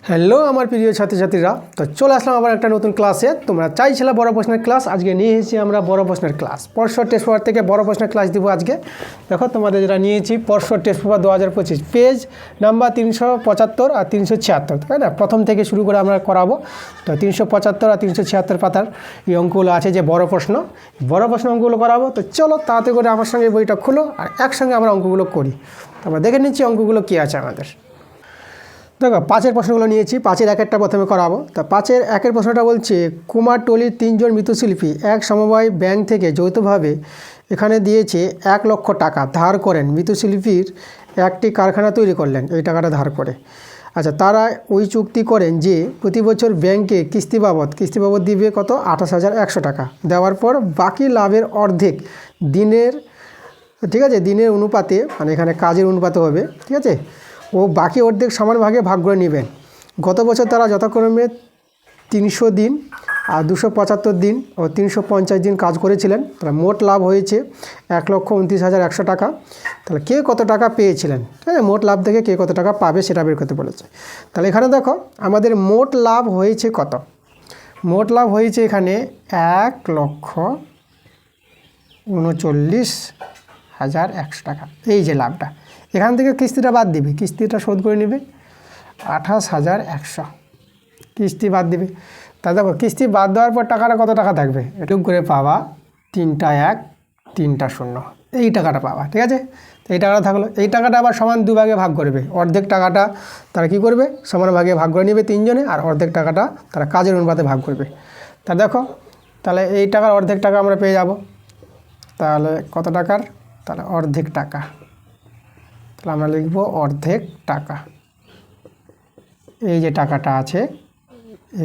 Hello আমার প্রিয় ছাত্রছাত্রীরা, তো চলে আসলাম আবার একটা নতুন ক্লাসে। তোমরা চাইছিলে বড় প্রশ্নের ক্লাস, আজকে নিয়ে এসেছি আমরা বড় প্রশ্নের ক্লাস। পরশু টেস্ট পেপার থেকে বড় প্রশ্নের ক্লাস দিব আজকে। দেখো তোমাদের যেটা নিয়েছি পরশু টেস্ট পেপার 2025, পেজ নাম্বার 375 আর 376, তাই না? প্রথম থেকে শুরু করে আমরা করাবো। তো 375 আর 376 পাতার এই অঙ্কগুলো আছে যে বড় প্রশ্ন অঙ্কগুলো করাবো। তো চলো তাড়াতাড়ি করে আমার সঙ্গে বইটা খুলো আর একসঙ্গে আমরা অঙ্কগুলো করি। আমরা দেখে নিচ্ছি অঙ্কগুলো কী আছে আমাদের। দেখো পাঁচের প্রশ্নগুলো নিয়েছি, পাঁচের এক একটা প্রথমে করাবো। তা পাঁচের একের প্রশ্নটা বলছে, কুমারটুলির 3 জন মৃৎশিল্পী এক সমবায় ব্যাংক থেকে যৌথভাবে এখানে দিয়েছে 1 লক্ষ টাকা ধার করেন, মৃৎশিল্পীর একটি কারখানা তৈরি করলেন এই টাকাটা ধার করে। আচ্ছা, তারা ওই চুক্তি করেন যে প্রতি বছর ব্যাংকে কিস্তি বাবদ দিবে কত, 28,100 টাকা। দেওয়ার পর বাকি লাভের অর্ধেক দিনের, ঠিক আছে, দিনের অনুপাতে, মানে এখানে কাজের অনুপাতে হবে, ঠিক আছে, ও বাকি অর্ধেক সমান ভাগে ভাগ করে নেবেন। গত বছর তারা যথাক্রমে 300 দিন আর 275 দিন ও 350 দিন কাজ করেছিলেন। তাহলে মোট লাভ হয়েছে 1,29,100 টাকা। তাহলে কে কত টাকা পেয়েছিলেন, ঠিক আছে, মোট লাভ থেকে কে কত টাকা পাবে সেটা বের করতে বলেছে। তাহলে এখানে দেখো আমাদের মোট লাভ হয়েছে কত, মোট লাভ হয়েছে এখানে 1,39,100 টাকা। এই যে লাভটা, এখান থেকে কিস্তিটা বাদ দিবে, কিস্তিটা শোধ করে নেবে 28,100, কিস্তি বাদ দিবে। তা দেখো কিস্তি বাদ দেওয়ার পর টাকাটা কত টাকা থাকবে, এটুকু করে পাবা 3টা 1 3টা 0, এই টাকাটা পাবা, ঠিক আছে। এই টাকাটা থাকলো, এই টাকাটা আবার সমান 2 ভাগে ভাগ করবে। অর্ধেক টাকাটা তারা কি করবে, সমান ভাগে ভাগ করে নেবে 3 জনে, আর অর্ধেক টাকাটা তারা কাজের অনুপাতে ভাগ করবে। তা দেখো তাহলে এই টাকার অর্ধেক টাকা আমরা পেয়ে যাব। তাহলে কত টাকার, তাহলে অর্ধেক টাকা, তাহলে আমরা লিখব অর্ধেক টাকা। এই যে টাকাটা আছে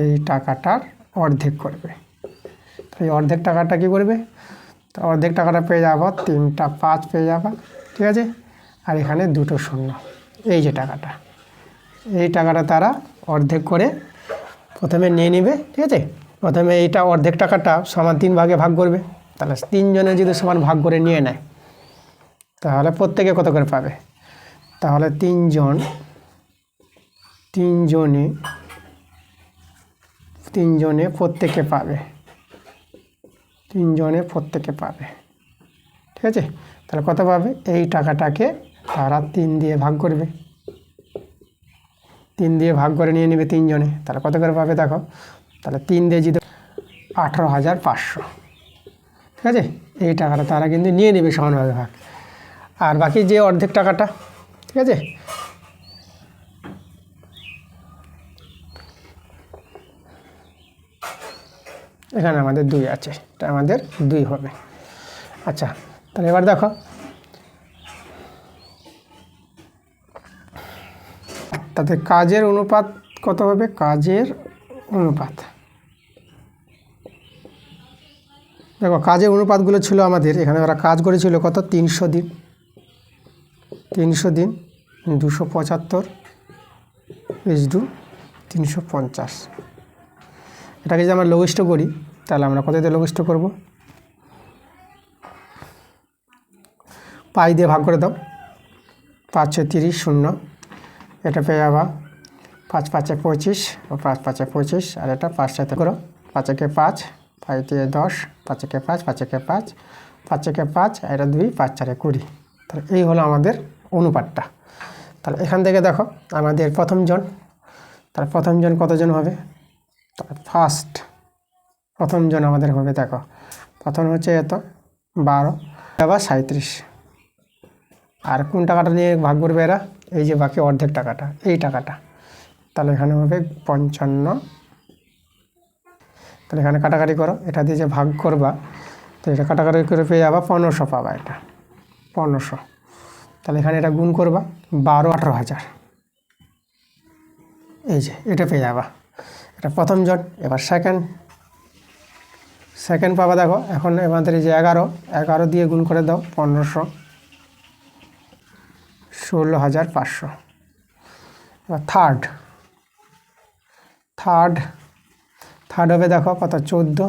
এই টাকাটার অর্ধেক করবে। এই অর্ধেক টাকাটা কি করবে, তো অর্ধেক টাকাটা পেয়ে যাবো 3টা 5 পেয়ে যাবা, ঠিক আছে। আর এখানে 2টো 0, এই যে টাকাটা, এই টাকাটা তারা অর্ধেক করে প্রথমে নিয়ে নেবে, ঠিক আছে। প্রথমে এইটা অর্ধেক টাকাটা সমান 3 ভাগে ভাগ করবে। তাহলে 3 জনে যদি সমান ভাগ করে নিয়ে নেয় তাহলে প্রত্যেকে কত করে পাবে, তাহলে 3 জনে প্রত্যেকে পাবে, 3 জনে প্রত্যেকে পাবে, ঠিক আছে। তাহলে কত পাবে, এই টাকাটাকে তারা 3 দিয়ে ভাগ করবে, 3 দিয়ে ভাগ করে নিয়ে নেবে 3 জনে। তাহলে কত করে পাবে দেখো, তাহলে 3 দিয়ে যদি 18,500, ঠিক আছে। এই টাকাটা তারা কিন্তু নিয়ে নেবে সমানভাবে ভাগ। আর বাকি যে অর্ধেক টাকাটা, ঠিক আছে, এখানে আমাদের 2 আছে, এটা আমাদের 2 হবে। আচ্ছা, তাহলে এবার দেখো তাতে কাজের অনুপাত কত হবে, কাজের অনুপাত, দেখো কাজের অনুপাতগুলো ছিল আমাদের এখানে, ওরা কাজ করেছিল কত, 300 দিন, 275 = 350। এটাকে যদি আমরা লঘিষ্ঠ করি তাহলে আমরা কত দিয়ে লঘিষ্ঠ করব, পাই দিয়ে ভাগ করে দাও, 5 × 30 0, এটা পেয়ে যাবা 5 × 5 = 25 ও 5 × 5 = 25, আর এটা 5 সাথে করো, 5 × 5 5 দিয়ে 10, 5 × 5 5 × 5 5 × 5, এটা 2, 5 × 4 = 20। তাহলে এই হলো আমাদের অনুপাতটা। তাহলে এখান থেকে দেখো আমাদের প্রথমজন, তাহলে প্রথমজন কতজন হবে, তাহলে প্রথমজন আমাদের হবে, দেখো প্রথম হচ্ছে এত 12 আবার 37, আর কোন টাকাটা নিয়ে ভাগ করবে এরা, এই যে বাকি অর্ধেক টাকাটা, এই টাকাটা, তাহলে এখানে হবে 55। তাহলে এখানে কাটাকাটি করো, এটা দিয়ে যে ভাগ করবা, তো এটা কাটাকাটি করে পেয়ে যাবা 1500 পাবা, এটা 1500। তাহলে এখানে এটা গুণ করবা 18,000, এই যে এটা পেয়ে যাবা, এটা প্রথমজন। এবার সেকেন্ড পাবা, দেখো এখন আমাদের এই যে 11 দিয়ে গুণ করে দাও 1500, 16,500। এবার থার্ড হবে, দেখো কত, 14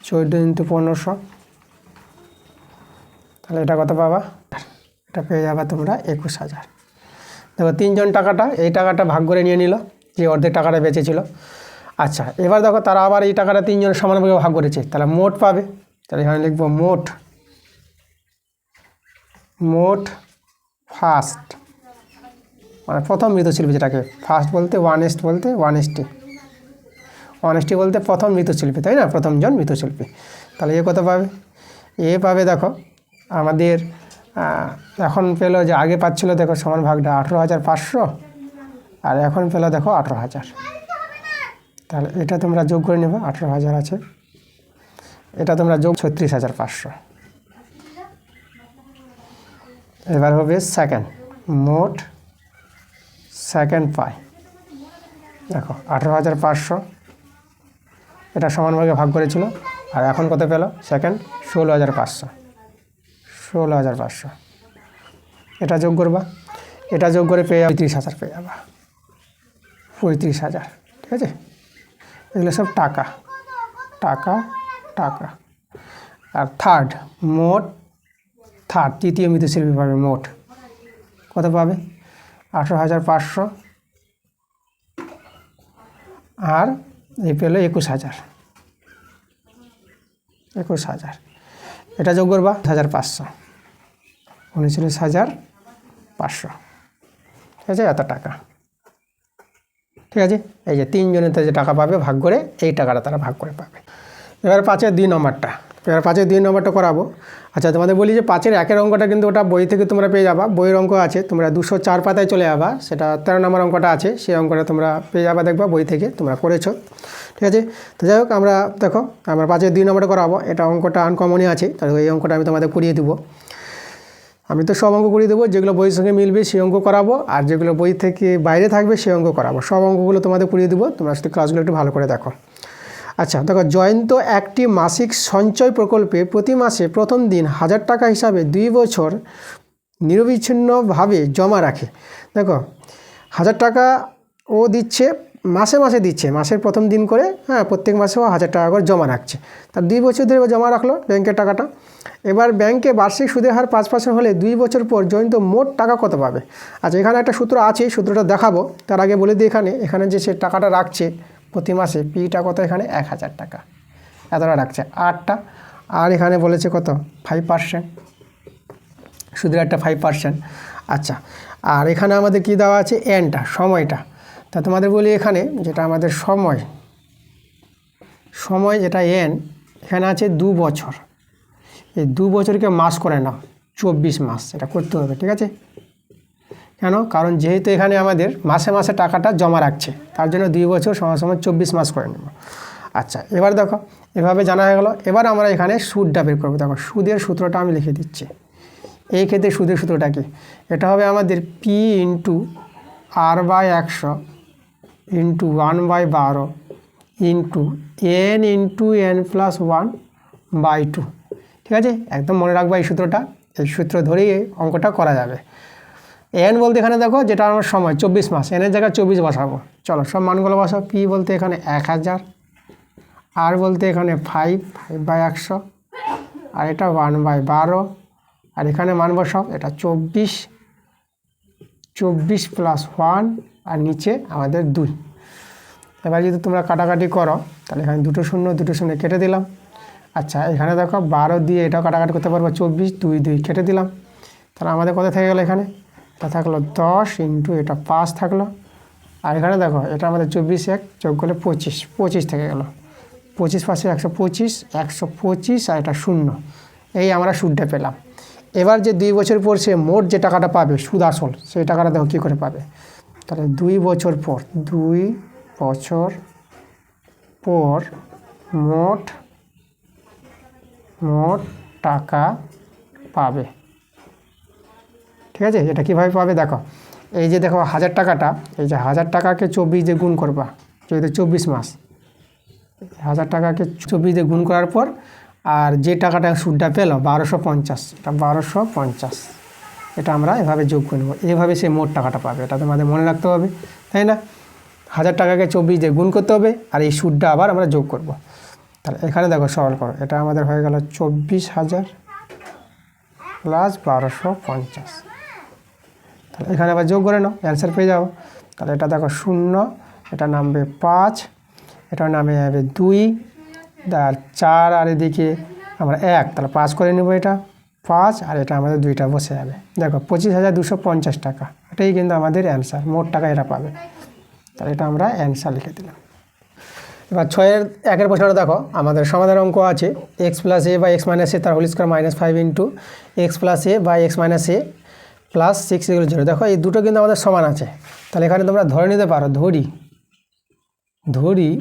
× 1500, তাহলে এটা কত পাবা, এটা পেয়ে যাবা তোমরা 21,000। দেখো 3 জন টাকাটা, এই টাকাটা ভাগ করে নিয়ে নিল, যে অর্ধেক টাকাটা বেঁচেছিল। আচ্ছা, এবার দেখো তারা আবার এই টাকাটা 3 জনের সমানভাবে ভাগ করেছে, তাহলে মোট পাবে। তাহলে এখানে লিখবো মোট ফার্স্ট, মানে প্রথম মৃৎশিল্পী, যেটাকে ফার্স্ট বলতে 1 বলতে 1 বলতে প্রথম মৃৎশিল্পী, তাই না, প্রথমজন মৃৎশিল্পী। তাহলে এ কত পাবে? এ পাবে দেখো আমাদের এখন পেলো, যে আগে পাচ্ছিল দেখো সমান ভাগটা 18,500, আর এখন পেলো দেখো 18,000। তাহলে এটা তোমরা যোগ করে নেবে, 18,000 আছে, এটা তোমরা যোগ 36,500। এবার হবে সেকেন্ড, মোট সেকেন্ড পাই দেখো 18,500, এটা সমান ভাগে ভাগ করেছিল, আর এখন কত পেল সেকেন্ড? 16,500। এটা যোগ করবা, এটা যোগ করে পেয়ে যাবে 35,000, পেয়ে যাবা 35,000। ঠিক আছে, এগুলো সব টাকা। আর থার্ড, মোট থার্ড, তৃতীয় মৃৎশিল্পী পাবে মোট কত পাবে? 18,500, আর এই পেলো 21,000। এটা যোগ করবা 1,500, 19,500। ঠিক আছে, এত টাকা। ঠিক আছে, এই যে 3 জনের যে টাকা পাবে ভাগ করে, এই টাকাটা তারা ভাগ করে পাবে। এবার 5-এর 2 নম্বরটা করাবো। আচ্ছা, তোমাদের বলি যে 5-এর 1-এর অঙ্কটা কিন্তু ওটা বই থেকে তোমরা পেয়ে যাবা, বইয়ের অঙ্ক আছে, তোমরা 204 পাতায় চলে যাবা, সেটা 13 নম্বর অঙ্কটা আছে, সেই অঙ্কটা তোমরা পেয়ে যাবা, দেখবা বই থেকে তোমরা করেছো। ঠিক আছে, তো যাই হোক আমরা দেখো আমরা 5-এর 2 নম্বরটা করাবো। এটা অঙ্কটা আনকমনই আছে, তাহলে এই অঙ্কটা আমি তোমাদের করিয়ে দেবো। আমি তো সব অঙ্ক করিয়ে দেবো, যেগুলো বইয়ের সঙ্গে মিলবে সেই অঙ্ক করাবো, আর যেগুলো বই থেকে বাইরে থাকবে সেই অঙ্ক করাবো। সব অঙ্কগুলো তোমাদের করিয়ে দেবো, তোমরা শুধু ক্লাসগুলো একটু ভালো করে দেখো। আচ্ছা দেখো, জয়ন্ত একটি মাসিক সঞ্চয় প্রকল্পে প্রতি মাসে প্রথম দিন 1,000 টাকা হিসাবে 2 বছর নিরবিচ্ছিন্নভাবে জমা রাখে। দেখো 1,000 টাকা ও দিচ্ছে, মাসে মাসে দিচ্ছে, মাসের প্রথম দিন করে, হ্যাঁ, প্রত্যেক মাসে ও 1,000 টাকা করে জমা রাখছে। তার 2 বছর ধরে জমা রাখলো ব্যাংকের টাকাটা। এবার ব্যাংকে বার্ষিক সুদের হার 5% হলে 2 বছর পর জয়ন্ত মোট টাকা কত পাবে? আচ্ছা, এখানে একটা সূত্র আছে, সূত্রটা দেখাবো, তার আগে বলে দিই এখানে যে সে টাকাটা রাখছে প্রতি মাসে, পিটা কত? এখানে 1,000 টাকা, এতটা রাখছে 8টা, আর এখানে বলেছে কত? 5%, সুদের হারটা 5%। আচ্ছা, আর এখানে আমাদের কি দেওয়া আছে? এনটা, সময়টা। তা তোমাদের বলি এখানে যেটা আমাদের সময় যেটা এন, এখানে আছে 2 বছর। এই 2 বছরকে মাস করে নাও, 24 মাস এটা করতে হবে। ঠিক আছে, কেন? কারণ যেহেতু এখানে আমাদের মাসে মাসে টাকাটা জমা রাখছে, তার জন্য 2 বছর সমান 24 মাস করে নেব। আচ্ছা, এবার দেখো এভাবে জানা হয়ে গেল। এবার আমরা এখানে সুদটা বের করবো। দেখো সুদের সূত্রটা আমি লিখে দিচ্ছি। এই ক্ষেত্রে সুদের সূত্রটা কি? এটা হবে আমাদের P into R/100 into 1/12 into n+n+1/2। ঠিক আছে, একদম মনে রাখবা এই সূত্রটা, এই সূত্র ধরেই এই অঙ্কটা করা যাবে। এন বলতে এখানে দেখো যেটা আমার সময় 24 মাস, এনের জায়গায় 24 বসাবো। চলো সব মানগুলো বসাও। পি বলতে এখানে 1,000, আর বলতে এখানে 5/100, আর এটা 1/12, আর এখানে মান বসাও, এটা 24 + 1, আর নিচে আমাদের 2। এবার যদি তোমরা কাটাকাটি করো, তাহলে এখানে 2 শূন্য কেটে দিলাম। আচ্ছা, এখানে দেখো 12 দিয়ে এটাও কাটাকাটি করতে পারবো, 24, 2 কেটে দিলাম। তাহলে আমাদের কত থেকে গেলো? এখানে এটা থাকলো 10 ইন্টু এটা 5 থাকলো, আর এখানে দেখো এটা আমাদের 24 1 যোগ করলে 25 থেকে গেলো। 25 পাশে 125, আর এটা 0। এই আমরা সুদটা পেলাম। এবার যে 2 বছর পর সে মোট যে টাকাটা পাবে, সুদ আসল, সেই টাকাটা দেখো কী করে পাবে। তাহলে 2 বছর পর মোট টাকা পাবে। ঠিক আছে, এটা কীভাবে পাবে? দেখো এই যে দেখো 1,000 টাকাটা, এই যে 1,000 টাকাকে 24 দিয়ে গুণ করবা, যেহেতু 24 মাস, 1,000 টাকাকে 24 দিয়ে গুণ করার পর, আর যে টাকাটা সুদটা পেলো 1,250, এটা 1,250, এটা আমরা এভাবে যোগ করে নেব। এভাবে সে মোট টাকাটা পাবে, এটা তোমাদের মনে রাখতে হবে, তাই না? 1,000 টাকাকে 24 দিয়ে গুণ করতে হবে, আর এই সুদটা আবার আমরা যোগ করব। তাহলে এখানে দেখো সরল করো, এটা আমাদের হয়ে গেল 24,000 প্লাস 1,250। তাহলে এখানে আবার যোগ করে নাও, অ্যান্সার পেয়ে যাবো। তাহলে এটা দেখো 0 এটা নামবে 5, এটা নামে যাবে 2 আর 4, আর এদিকে আমরা 1, তাহলে 5 করে নেব, এটা 5 আর এটা আমাদের 2টা বসে যাবে। দেখো 25,250 টাকা, এটাই কিন্তু আমাদের অ্যান্সার, মোট টাকা এটা পাবে। তাহলে এটা আমরা অ্যান্সার লিখে দিলাম। এবার 6-এর 1-এর প্রশ্নটা দেখো, আমাদের সমাধান অঙ্ক আছে x + a / x - a তার whole square -5 into x + a / x - a plus 6 = 0। দেখো এই দুটো কিন্তু আমাদের সমান আছে, তাহলে এখানে তোমরা ধরে নিতে পারো, ধরি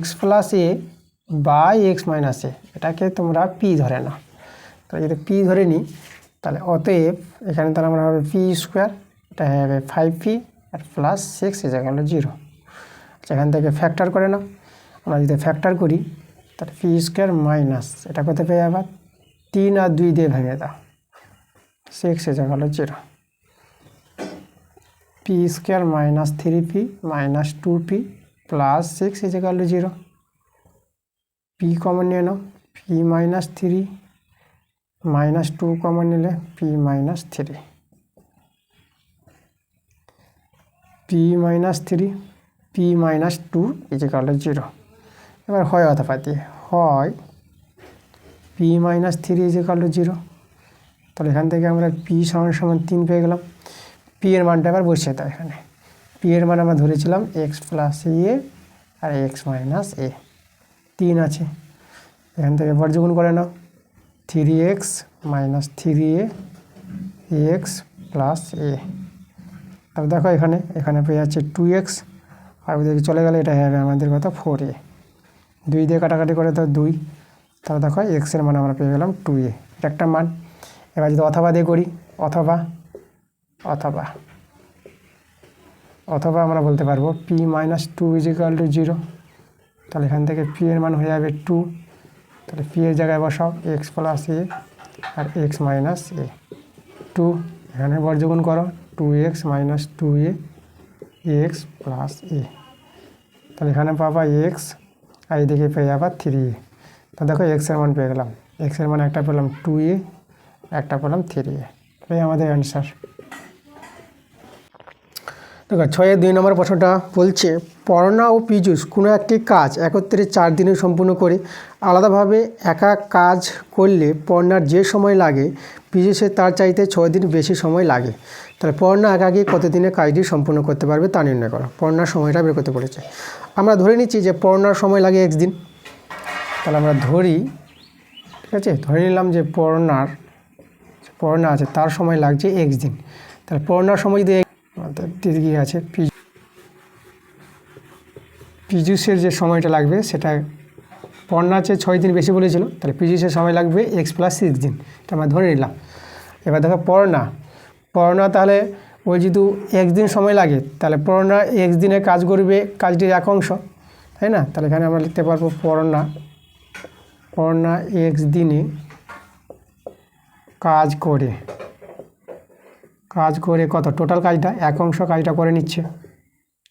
x + a / x - a, এটাকে তোমরা p ধরে নাও। তাহলে যদি p ধরে নিই, তাহলে অতএব এখানে তাহলে আমরা হবে p², এটা হবে 5p আর প্লাস 6 = 0। এখান থেকে ফ্যাক্টর করে নাও, আমরা যদি ফ্যাক্টর করি তাহলে p² মাইনাস এটা কত পেয়ে যাবে, 3 আর 2 দিয়ে ভেঙে দাও, 6 = 0। p² minus 3p minus 2p plus 6 = 0। p common নিয়ে নাও, p - 3 মাইনাস 2 কমন নিলে p - 3, p - 3 p - 2 = 0। এবার হয় অথবা দিয়ে হয় p - 3 = 0। তাহলে এখান থেকে আমরা p = 3 পেয়ে গেলাম। p এর মানটা এবার বসিয়ে দাও, এখানে p এর মান আমরা ধরেছিলাম x + a R x - a, 3 আছে, এখান থেকে বর্গমূল করে নাও, 3x - 3a x + a। তাহলে দেখো এখানে পেয়ে যাচ্ছে 2x, আর ওদিকে চলে গেলে এটা হবে আমাদের কত, 4a, 2 দিয়ে কাটাকাটি করে তো 2, তাহলে দেখো x এর মান আমরা পেয়ে গেলাম 2a, এটা একটা মান। এবার যদি অথবা দিয়ে করি, অথবা আমরা বলতে পারবো p - 2 = 0। তাহলে এখান থেকে p এর মান হয়ে যাবে 2, তাহলে p এর জায়গায় বসাও x + a R x - a, 2, এখানে বর্গমূল করো, 2x - 2a x + a, তাহলে এখানে পাবা x আর এদিকে পেয়ে যাবা 3a। তো দেখো x এর মান পেয়ে গেলাম, x এর মান একটা পেলাম 2a, একটা পেলাম 3a, এই আমাদের অ্যান্সার। দেখো 6-এর 2 নম্বর প্রশ্নটা বলছে, পড়না ও পীযূষ কোনো একটি কাজ একত্রে 4 দিনে সম্পূর্ণ করে আলাদাভাবে একা কাজ করলে পড়নার যে সময় লাগে পীযূষের তার চাইতে 6 দিন বেশি সময় লাগে। তাহলে পড়না একাকী কত দিনে কাজটি সম্পূর্ণ করতে পারবে তা নির্ণয় করো। পড়নার সময়টা বের করতে বলেছে, আমরা ধরে নিচ্ছি যে পড়নার সময় লাগে x দিন। তাহলে আমরা ধরি, ঠিক আছে, ধরে নিলাম যে পড়না আছে তার সময় লাগছে x দিন। তাহলে পড়নার সময় যদি দিকে আছে পীযূষের যে সময়টা লাগবে সেটা, পড়না আছে 6 দিন বেশি বলেছিল, তাহলে পীযূষের সময় লাগবে x + 6 দিন, এটা আমরা ধরে নিলাম। এবার দেখো পড়না তাহলে ওই যেহেতু x দিন সময় লাগে, তাহলে পড়না x দিনে কাজ করবে কাজটির এক অংশ, তাই না? তাহলে এখানে আমরা লিখতে পারবো পড়না x দিনে কাজ করে কত, টোটাল কাজটা এক অংশ কাজটা করে নিচ্ছে,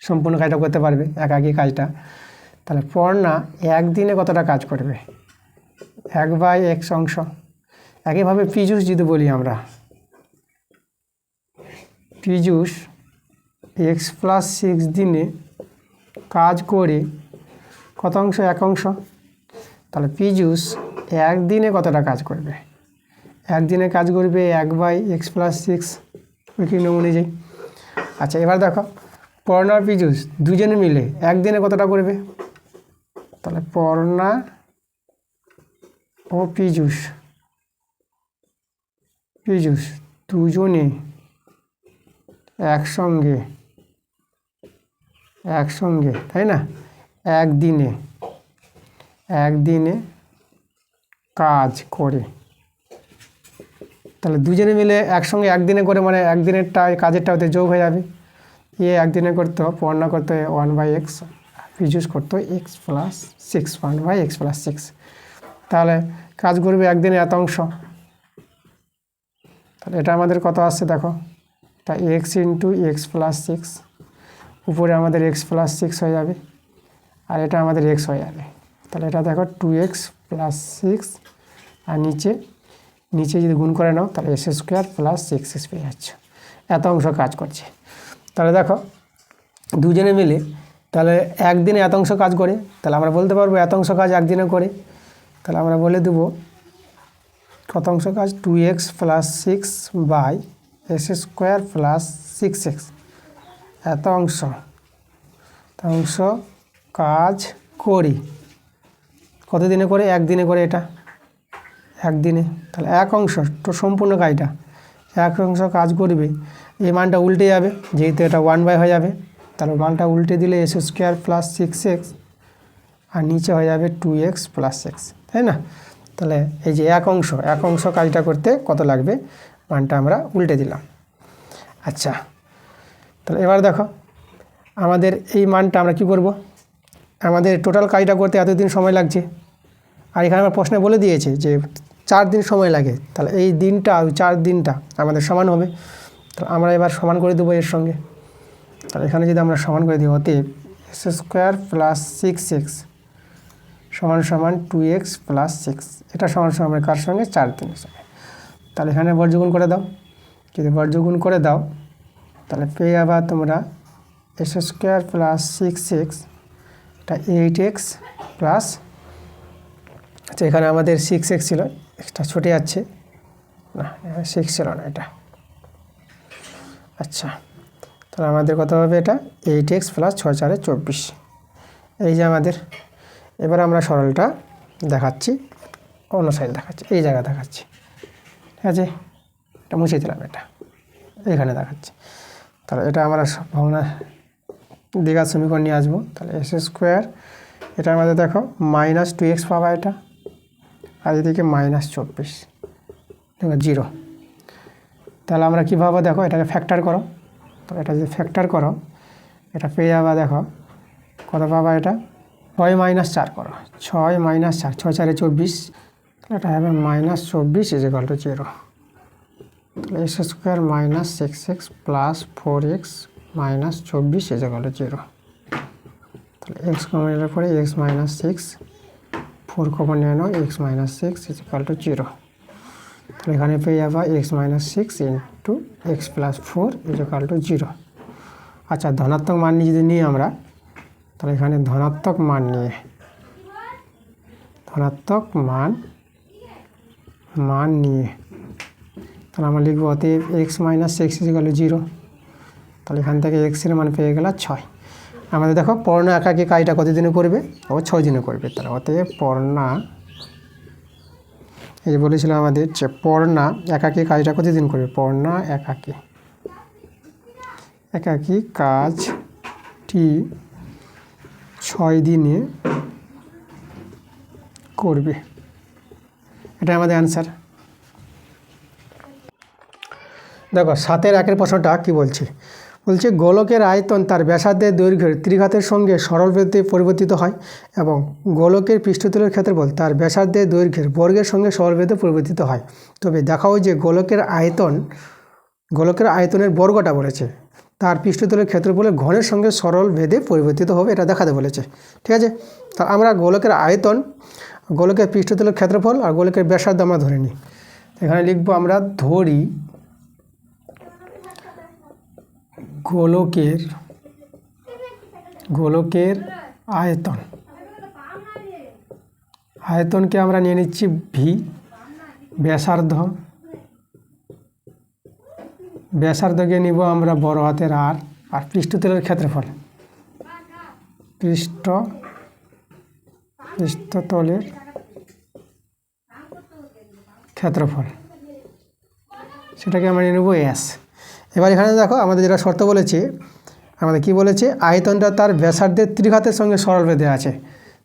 সম্পূর্ণ কাজটা করতে পারবে একাকী কাজটা। তাহলে পড়না একদিনে কতটা কাজ করবে, 1/x অংশ। একইভাবে পীযূষ যদি বলি আমরা, পীযূষ x + 6 দিনে কাজ করে কত অংশ, এক অংশ। তাহলে পীযূষ একদিনে কতটা কাজ করবে, একদিনে কাজ করবে 1/x + 6 উইকি নিয়ম অনুযায়ী। আচ্ছা এবার দেখো পড়না আর পীযূষ দুজনে মিলে একদিনে কতটা করবে, তাহলে পড়না ও পীযূষ দুজনে একসঙ্গে, তাই না, একদিনে কাজ করে। তাহলে দুজনে মিলে একসঙ্গে একদিনে করে মানে একদিনেরটা কাজেরটা ওতে যোগ হয়ে যাবে। একদিনে করতো পড়না করতো 1/x, পীযূষ করতো x + 6, 1/x + 6। তাহলে কাজ করবে একদিনে এত অংশ। তাহলে এটা আমাদের কত আসছে দেখো, তা x × x + 6, উপরে আমাদের x + 6 হয়ে যাবে আর এটা আমাদের x হয়ে যাবে। তাহলে এটা দেখো 2x + 6 আর নিচে যদি গুণ করে নাও তাহলে s² + 6s পেয়ে যাচ্ছে, এত অংশ কাজ করছে। তাহলে দেখো দুজনে মিলে তাহলে একদিনে এত অংশ কাজ করে, তাহলে আমরা বলতে পারবো এত অংশ কাজ একদিনে করে। তাহলে আমরা বলে দেবো কত অংশ কাজ 2x + 6 বাই s² + 6x এত অংশ কাজ করি। কত দিনে করে? একদিনে করে। এটা একদিনে। তাহলে এক অংশ তো সম্পূর্ণ কাজটা এক অংশ কাজ করবে, এই মানটা উল্টে যাবে, যেহেতু এটা 1/, হয়ে যাবে। তাহলে মানটা উল্টে দিলে s² + 6x আর নিচে হয়ে যাবে 2x + 6, তাই না? তাহলে এই যে এক অংশ কাজটা করতে কত লাগবে, মানটা আমরা উল্টে দিলাম। আচ্ছা, তাহলে এবার দেখো আমাদের এই মানটা আমরা কি করব, আমাদের টোটাল কাজটা করতে এতদিন সময় লাগছে, আর এখানে আমার প্রশ্নে বলে দিয়েছে যে 4 দিন সময় লাগে। তাহলে এই দিনটা আর 4 দিনটা আমাদের সমান হবে। তাহলে আমরা এবার সমান করে দেবো এর সঙ্গে। তাহলে এখানে যদি আমরা সমান করে দিই, অতএব s² + 6x = 2x + 6, এটা সমান কার সঙ্গে? 4 দিনের সঙ্গে। তাহলে এখানে বর্গমূল করে দাও। যদি বর্গমূল করে দাও তাহলে পেয়ে যাবা তোমরা s² + 6x, এটা 8x প্লাস, আচ্ছা এখানে আমাদের 6x ছিল, এক্সট্রা ছুটে যাচ্ছে না, 6 ছিল না এটা। আচ্ছা, তাহলে আমাদের কত হবে? এটা 8x + 6 × 4 = 24। এই যে আমাদের, এবার আমরা সরলটা দেখাচ্ছি, অন্য সাইড দেখাচ্ছি, এই জায়গা দেখাচ্ছি, ঠিক আছে? এটা মুছে দিলাম, এটা এখানে দেখাচ্ছি। তাহলে এটা আমরা ভাবনা দ্বিঘাত সমীকরণ নিয়ে আসবো। তাহলে s², এটা আমাদের দেখো -2x পাবা এটা, আর এদিকে -24, দেখো 0। তাহলে আমরা কীভাবে দেখো এটাকে ফ্যাক্টর করো। তো এটা যদি ফ্যাক্টর করো, এটা পেয়ে যাবা, দেখো কত পাবা, এটা 6 - 4 করো, 6 - 4, 6 × 4 = 24, তাহলে এটা হবে -24 = 0। তাহলে s² - 6x + 4x - 24 = 0। তাহলে x কমন এর পরে x - 6, 4 কমন নিয়ে নাও, x - 6 = 0। তাহলে এখানে পেয়ে যাবা x - 6 × x + 4 = 0। আচ্ছা, ধনাত্মক মান যদি নিই আমরা, তাহলে এখানে ধনাত্মক মান নিয়ে তাহলে আমরা লিখব অতএব x - 6 = 0। তাহলে এখান থেকে x এর মান পেয়ে গেল 6। আমাদের দেখো পড়না একাকী কাজটা কত দিনে করবে? ও 6 দিনে করবে। তাহলে অতএব পড়না, এই যে বলেছিলাম আমাদের যে পড়না একাকী কাজটা কত দিন করবে? পড়না একাকী কাজটি 6 দিনে করবে। এটা আমাদের অ্যান্সার। দেখো 7-এর 1-এর প্রশ্নটা কী বলছে? বলছে গোলকের আয়তন তার ব্যাসার্ধের দৈর্ঘ্যের ত্রিঘাতের সঙ্গে সরলরেখাতে পরিবর্তিত হয় এবং গোলকের পৃষ্ঠতলের ক্ষেত্রফল তার ব্যাসার্ধের দৈর্ঘ্যের বর্গের সঙ্গে সরলরেখাতে পরিবর্তিত হয়। তবে দেখাও যে গোলকের আয়তনের বর্গটা বলেছে তার পৃষ্ঠতলের ক্ষেত্রফলের ঘনের সঙ্গে সরল ভেদে পরিবর্তিত হবে, এটা দেখাতে বলেছে। ঠিক আছে, তা আমরা গোলকের আয়তন, গোলকের পৃষ্ঠতলের ক্ষেত্রফল আর গোলকের ব্যাসার্ধ আমরা ধরে নিই। এখানে লিখবো, আমরা ধরি গোলকের আয়তনকে আমরা নিয়ে নিচ্ছি ভি, ব্যাসার্ধকে নিব আমরা বড় হাতের আর পৃষ্ঠতলের ক্ষেত্রফল, পৃষ্ঠতলের ক্ষেত্রফল, সেটাকে আমরা নিয়ে নেব এস। এবার এখানে দেখো আমাদের যেটা শর্ত বলেছে, আমাদের কি বলেছে? আয়তনটা তার ব্যাসার্ধের ত্রিঘাতের সঙ্গে সরল বেঁধে আছে।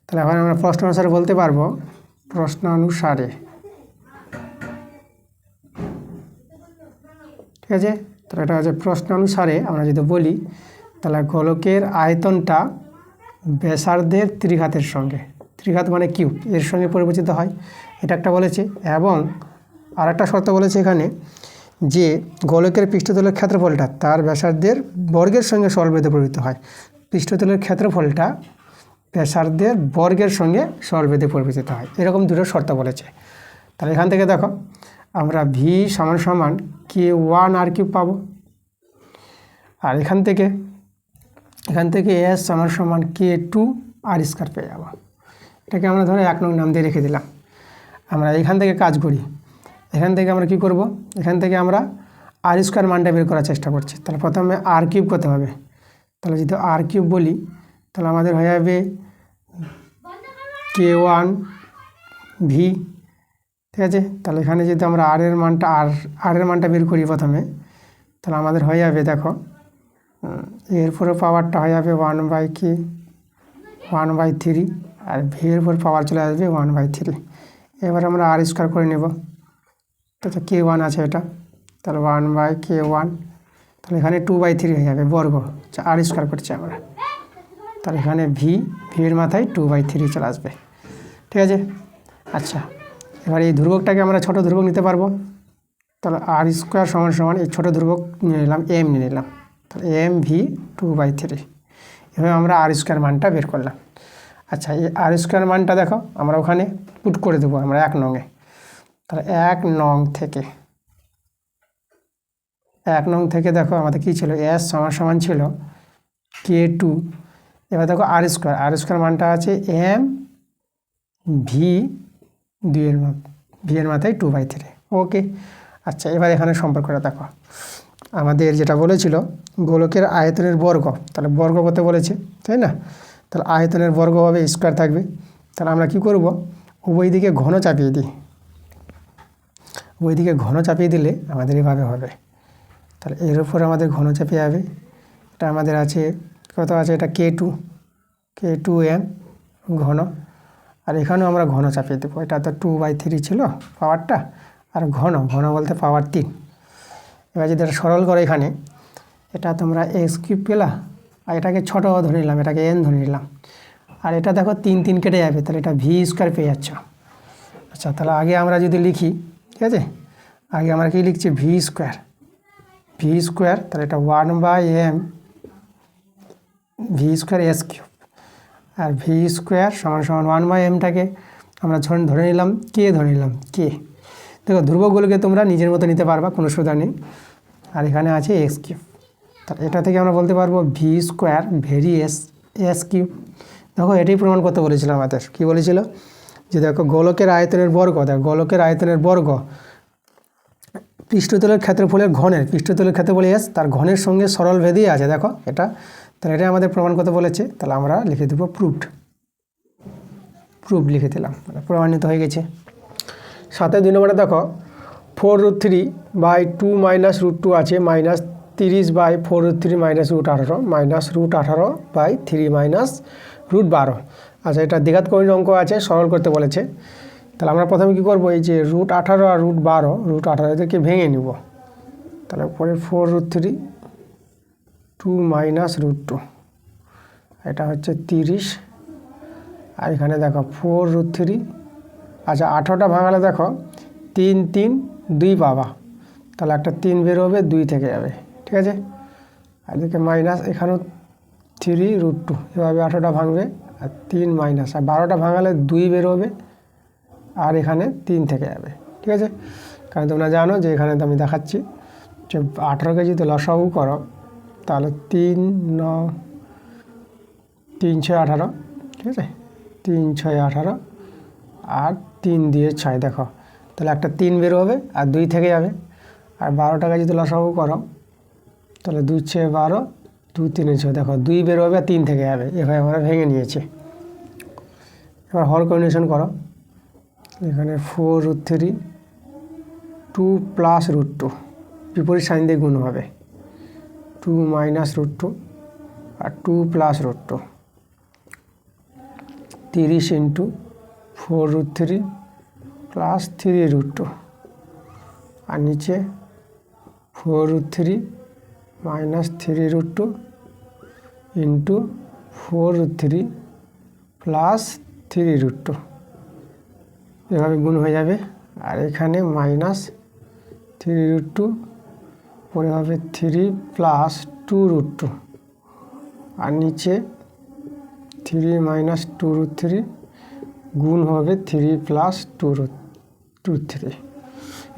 তাহলে এখন আমরা প্রশ্ন অনুসারে বলতে পারবো, ঠিক আছে? তাহলে এটা হচ্ছে প্রশ্ন অনুসারে আমরা যদি বলি, তাহলে গোলকের আয়তনটা ব্যাসার্ধের ত্রিঘাতের সঙ্গে, ত্রিঘাত মানে কিউব, এর সঙ্গে পরিবর্তিত হয়, এটা একটা বলেছে। এবং আরেকটা শর্ত বলেছে এখানে যে গোলকের পৃষ্ঠতলের ক্ষেত্রফলটা তার ব্যাসার্ধের বর্গের সঙ্গে সরলরেখাতে পরিবর্তিত হয়। পৃষ্ঠতলের ক্ষেত্রফলটা ব্যাসার্ধের বর্গের সঙ্গে সরলরেখাতে পরিবর্তিত হয়, এরকম দুটো শর্ত বলেছে। তাহলে এখান থেকে দেখো আমরা ভি সমান K1 r³ পাবো, আর এখান থেকে এখান থেকে এস সমান সমান K2 আর স্কোয়ার পেয়ে যাব। এটাকে আমরা ধরে 1 নং নাম দিয়ে রেখে দিলাম। আমরা এখান থেকে কাজ করি। এখান থেকে আমরা কি করব, এখান থেকে আমরা আর স্কোয়ার মানটা বের করার চেষ্টা করছি। তাহলে প্রথমে আর কিউব করতে হবে। তাহলে যদি আর কিউব বলি তাহলে আমাদের হয়ে যাবে K1 V, ঠিক আছে। তাহলে এখানে যদি আমরা আর এর মানটা বের করি প্রথমে, তাহলে আমাদের হয়ে যাবে দেখো এরপরে পাওয়ারটা হয়ে যাবে 1/3 আর ভি এর উপর পাওয়ার চলে আসবে 1/3। এবার আমরা আর স্কোয়ার করে নেব। তো K1 আছে এটা, তাহলে 1/K1, তাহলে এখানে 2/3 হয়ে যাবে বর্গ, আর স্কোয়ার করছি আমরা। তাহলে এখানে ভি এর মাথায় 2/3 চলে আসবে, ঠিক আছে। আচ্ছা, এবার এই ধ্রুবকটাকে আমরা ছোট ধ্রুবক নিতে পারবো। তাহলে আর স্কোয়ার সমান সমান এই ছোটো ধ্রুবক নিয়ে নিলাম, এম নিয়ে নিলাম। তাহলে এম ভি 2/3, এভাবে আমরা আর স্কোয়ার মানটা বের করলাম। আচ্ছা, এই আর স্কোয়ার মানটা দেখো আমরা ওখানে পুট করে দেবো আমরা 1 নংয়ে। তাহলে 1 নং থেকে দেখো আমাদের কী ছিল, এস সমান সমান ছিল K2। এবার দেখো আর স্কোয়ার মানটা আছে এম ভি 2 এর মাথায় 2/3। ওকে। আচ্ছা, এবার এখানে সম্পর্কটা দেখো, আমাদের যেটা বলেছিল গোলকের আয়তনের বর্গ, তাহলে বর্গ করতে বলেছে, তাই না। তাহলে আয়তনের বর্গ হবে স্কোয়ার থাকবে। তাহলে আমরা কি করব, উভয় দিকে ঘন চাপিয়ে দিই। উভয় দিকে ঘন চাপিয়ে দিলে আমাদের এভাবে হবে। তাহলে এর উপর আমাদের ঘন চাপিয়ে যাবে। এটা আমাদের আছে কত আছে, এটা K2M ঘন, আর এখানেও আমরা ঘন চাপিয়ে দেবো। এটা তো 2/3 ছিল পাওয়ারটা, আর ঘন বলতে পাওয়ার 3। এবার যদি এটা সরল করে এখানে, এটা তোমরা x³ পেলা, আর এটাকে ছোট ধরে নিলাম, এটাকে n ধরে নিলাম, আর এটা দেখো 3 কেটে যাবে, তাহলে এটা ভি স্কোয়ার পেয়ে যাচ্ছ। আচ্ছা, তাহলে আগে আমরা যদি লিখি, ঠিক আছে, আগে আমরা কি লিখছি ভি স্কোয়ার, তাহলে এটা 1/m ভি স্কোয়ার s³, আর ভি স্কোয়ার সমান সমান 1/mটাকে আমরা ধরে নিলাম কে। দেখো ধ্রুবকগুলোকে তোমরা নিজের মতো নিতে পারবা, কোনো অসুবিধা নেই। আর এখানে আছে x³, তাহলে এটা থেকে আমরা বলতে পারবো ভি স্কোয়ার ভেরি s³। দেখো এটাই প্রমাণ করতে বলেছিল আমাদের, কি বলেছিল যে দেখো গোলকের আয়তনের বর্গ পৃষ্ঠতলের ক্ষেত্রফলের ঘনের, পৃষ্ঠতলের ক্ষেত্রফল s, তার ঘনের সঙ্গে সরল ভেদেই আছে। দেখো এটা, তাহলে এটা আমাদের প্রমাণ করতে বলেছে। তাহলে আমরা লিখে দেবো প্রুফড লিখে দিলাম, মানে প্রমাণিত হয়ে গেছে। সাথে 2 নম্বরে দেখো 4√3/2 -√2 আছে, -30/4√3 -√18 -√3 আচ্ছা, এটা দ্বিঘাত করণীয় অঙ্ক আছে, সরল করতে বলেছে। তাহলে আমরা প্রথমে কী করবো, এই যে √18 আর √18 এদেরকে ভেঙে নিব। তাহলে উপরে 4√3 2 -√2, এটা হচ্ছে 30, আর এখানে দেখো 4√3, আচ্ছা 18টা ভাঙালে দেখো 3 3 2 পাবা, তাহলে একটা 3 বের হবে, 2 থেকে যাবে, ঠিক আছে। আর এদিকে মাইনাস, এখানেও 3√2, এভাবে 18টা ভাঙবে, আর 3 মাইনাস, আর 12টা ভাঙালে 2 বের হবে, আর এখানে 3 থেকে যাবে, ঠিক আছে। কারণ তোমরা জানো যে এখানে তো আমি দেখাচ্ছি যে 18কে যদি লসাগু করো তাহলে 3 9 3 6 18, ঠিক আছে, 3 6 18, আর 3 দিয়ে 6, দেখো তাহলে একটা 3 বের হবে, আর 2 থেকে যাবে। আর 12টাকে যদি লসাগু করো তাহলে 2 6 12, 2 3 6, দেখো 2 বের হবে আর 3 থেকে যাবে, এভাবে আমরা ভেঙে নিয়েছি। এবার হর কম্বিনেশন করো, এখানে 4√3 2 +√2, বিপরীত সাইন দিয়ে গুণ হবে, 2 -√2 আর 2 +√2, 30 × 4√3 + 3√2, আর নিচে 4√3 - 3√2 × 4√3 + 3√2, এভাবে গুণ হয়ে যাবে। আর এখানে -3√2, পরে হবে 3 + 2√2, আর নিচে 3 - 2√3 গুণ হবে 3 + 2√3।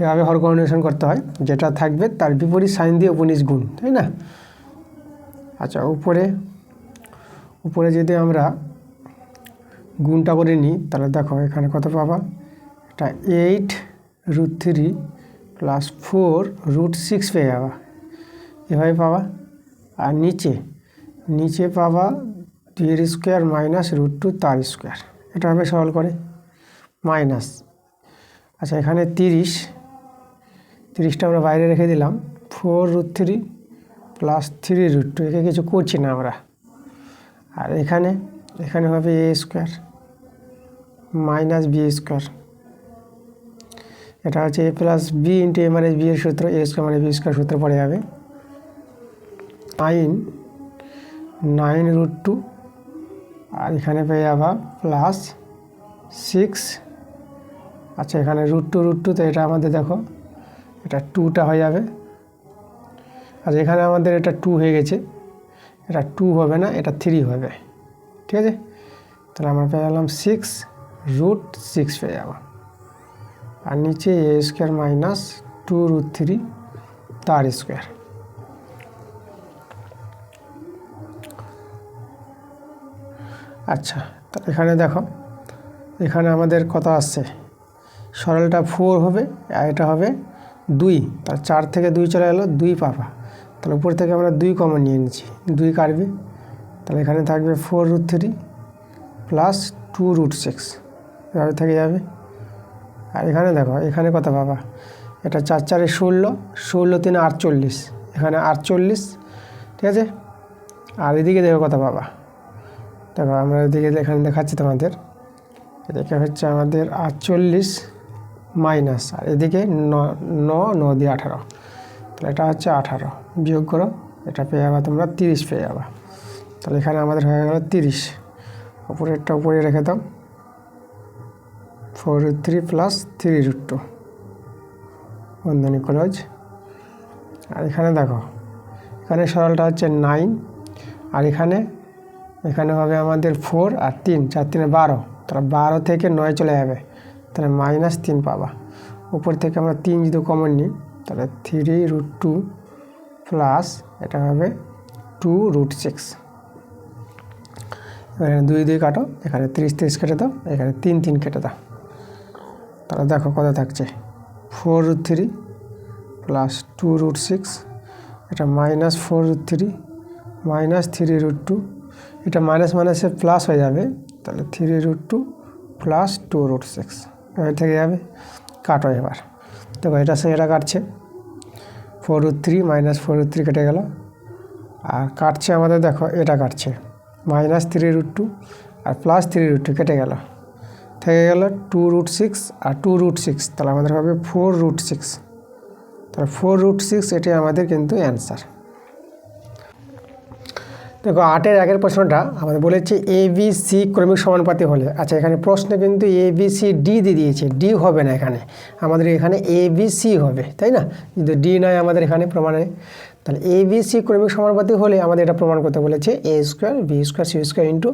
এভাবে হর কম্বিনেশন করতে হয়, যেটা থাকবে তার বিপরীত সাইন দিয়ে উপনিষ গুণ, তাই না। আচ্ছা, উপরে উপরে যদি আমরা গুণটা করে নিই তাহলে দেখো এখানে কত পাবা, এটা 8√3 প্লাস 4√6 পেয়ে যাবা, এভাবে পাবা। আর নিচে পাবা 2 মাইনাস √2 তার স্কোয়ার, এটা হবে সরল করে মাইনাস। আচ্ছা এখানে 30টা আমরা বাইরে রেখে দিলাম, 4√3 প্লাস 3√2, একে কিছু করছি না আমরা। আর এখানে হবে a square minus b square, এটা হচ্ছে a plus b into a মানে b এর সূত্র, a স্কোয়ার মানে b স্কোয়ার সূত্র পড়ে যাবে। 9√2 আর এখানে পেয়ে যাবা প্লাস 6। আচ্ছা এখানে √2 তো এটা আমাদের দেখো এটা 2টা হয়ে যাবে। আর এখানে আমাদের এটা 2 হয়ে গেছে, এটা 2 হবে না, এটা 3 হবে, ঠিক আছে। তাহলে আমরা পেয়ে গেলাম 6√6 পেয়ে যাবো। আর নিচে a স্কোয়ার মাইনাস 2√3 তার স্কোয়ার। আচ্ছা তো এখানে দেখো এখানে আমাদের কত আসছে, সরলটা 4 হবে আর এটা হবে 2, তার 4 থেকে 2 চলে গেলো, 2 পাবা। তাহলে উপর থেকে আমরা 2 কমন নিয়ে নিচ্ছি, 2 কাটবে, তাহলে এখানে থাকবে 4√3 প্লাস 2√6, এভাবে থেকে যাবে। আর এখানে দেখো এখানে কত পাবা, এটা 4 4 16, 16 3 48, এখানে 48, ঠিক আছে। আর এদিকে দেখো কত পাবা, দেখো আমরা এদিকে এখানে দেখাচ্ছি তোমাদের, এদিকে হচ্ছে আমাদের 48 মাইনাস, আর এদিকে 9 দিয়ে 18, তাহলে এটা হচ্ছে 18, বিয়োগ করো, এটা পেয়ে যাবা তোমরা 30 পেয়ে যাবা। তাহলে এখানে আমাদের হয়ে গেল 30, উপরেরটা উপরে রেখে দাও, 4√3 প্লাস 3√2 বন্ধনী ক্লোজ। আর এখানে দেখো এখানে সরলটা হচ্ছে 9, আর এখানে হবে আমাদের 4 আর 3, 4 3 12, তাহলে 12 থেকে 9 চলে যাবে, তাহলে -3 পাবা। উপর থেকে আমরা 3 যদি কমন নিই তাহলে 3√2 প্লাস এটা হবে 2√6। এখানে 2 2 কাটো, এখানে 30 30 কেটে দাও, এখানে 3 3 কেটে দাও, তাহলে দেখো কত থাকছে, 4√3 প্লাস 2√6, এটা মাইনাস 4√3 মাইনাস 3√2, এটা মাইনাস মাইনাসে প্লাস হয়ে যাবে, তাহলে 3√2 প্লাস 2√6 এবার থেকে যাবে। কাটো এবার, দেখো এটার সঙ্গে এটা কাটছে, 4√3 মাইনাস 4√3 কেটে গেল। আর কাটছে আমাদের দেখো এটা কাটছে মাইনাস 3√2 আর প্লাস 3√2 কেটে গেল, থেকে গেল 2√6 আর 2√6, তাহলে আমাদের হবে 4√6, তাহলে 4√6 এটাই আমাদের কিন্তু অ্যান্সার। দেখো 8-এর আগের প্রশ্নটা আমাদের বলেছে ABC ক্রমিক সমানুপাতি হলে, আচ্ছা এখানে প্রশ্নে কিন্তু ABCD দিয়ে দিয়েছে, D হবে না, এখানে আমাদের এখানে ABC হবে, তাই না, কিন্তু D নয় আমাদের এখানে প্রমাণে। তাহলে ABC ক্রমিক সমানুপাতি হলে আমাদের এটা প্রমাণ করতে বলেছে a square b square c square into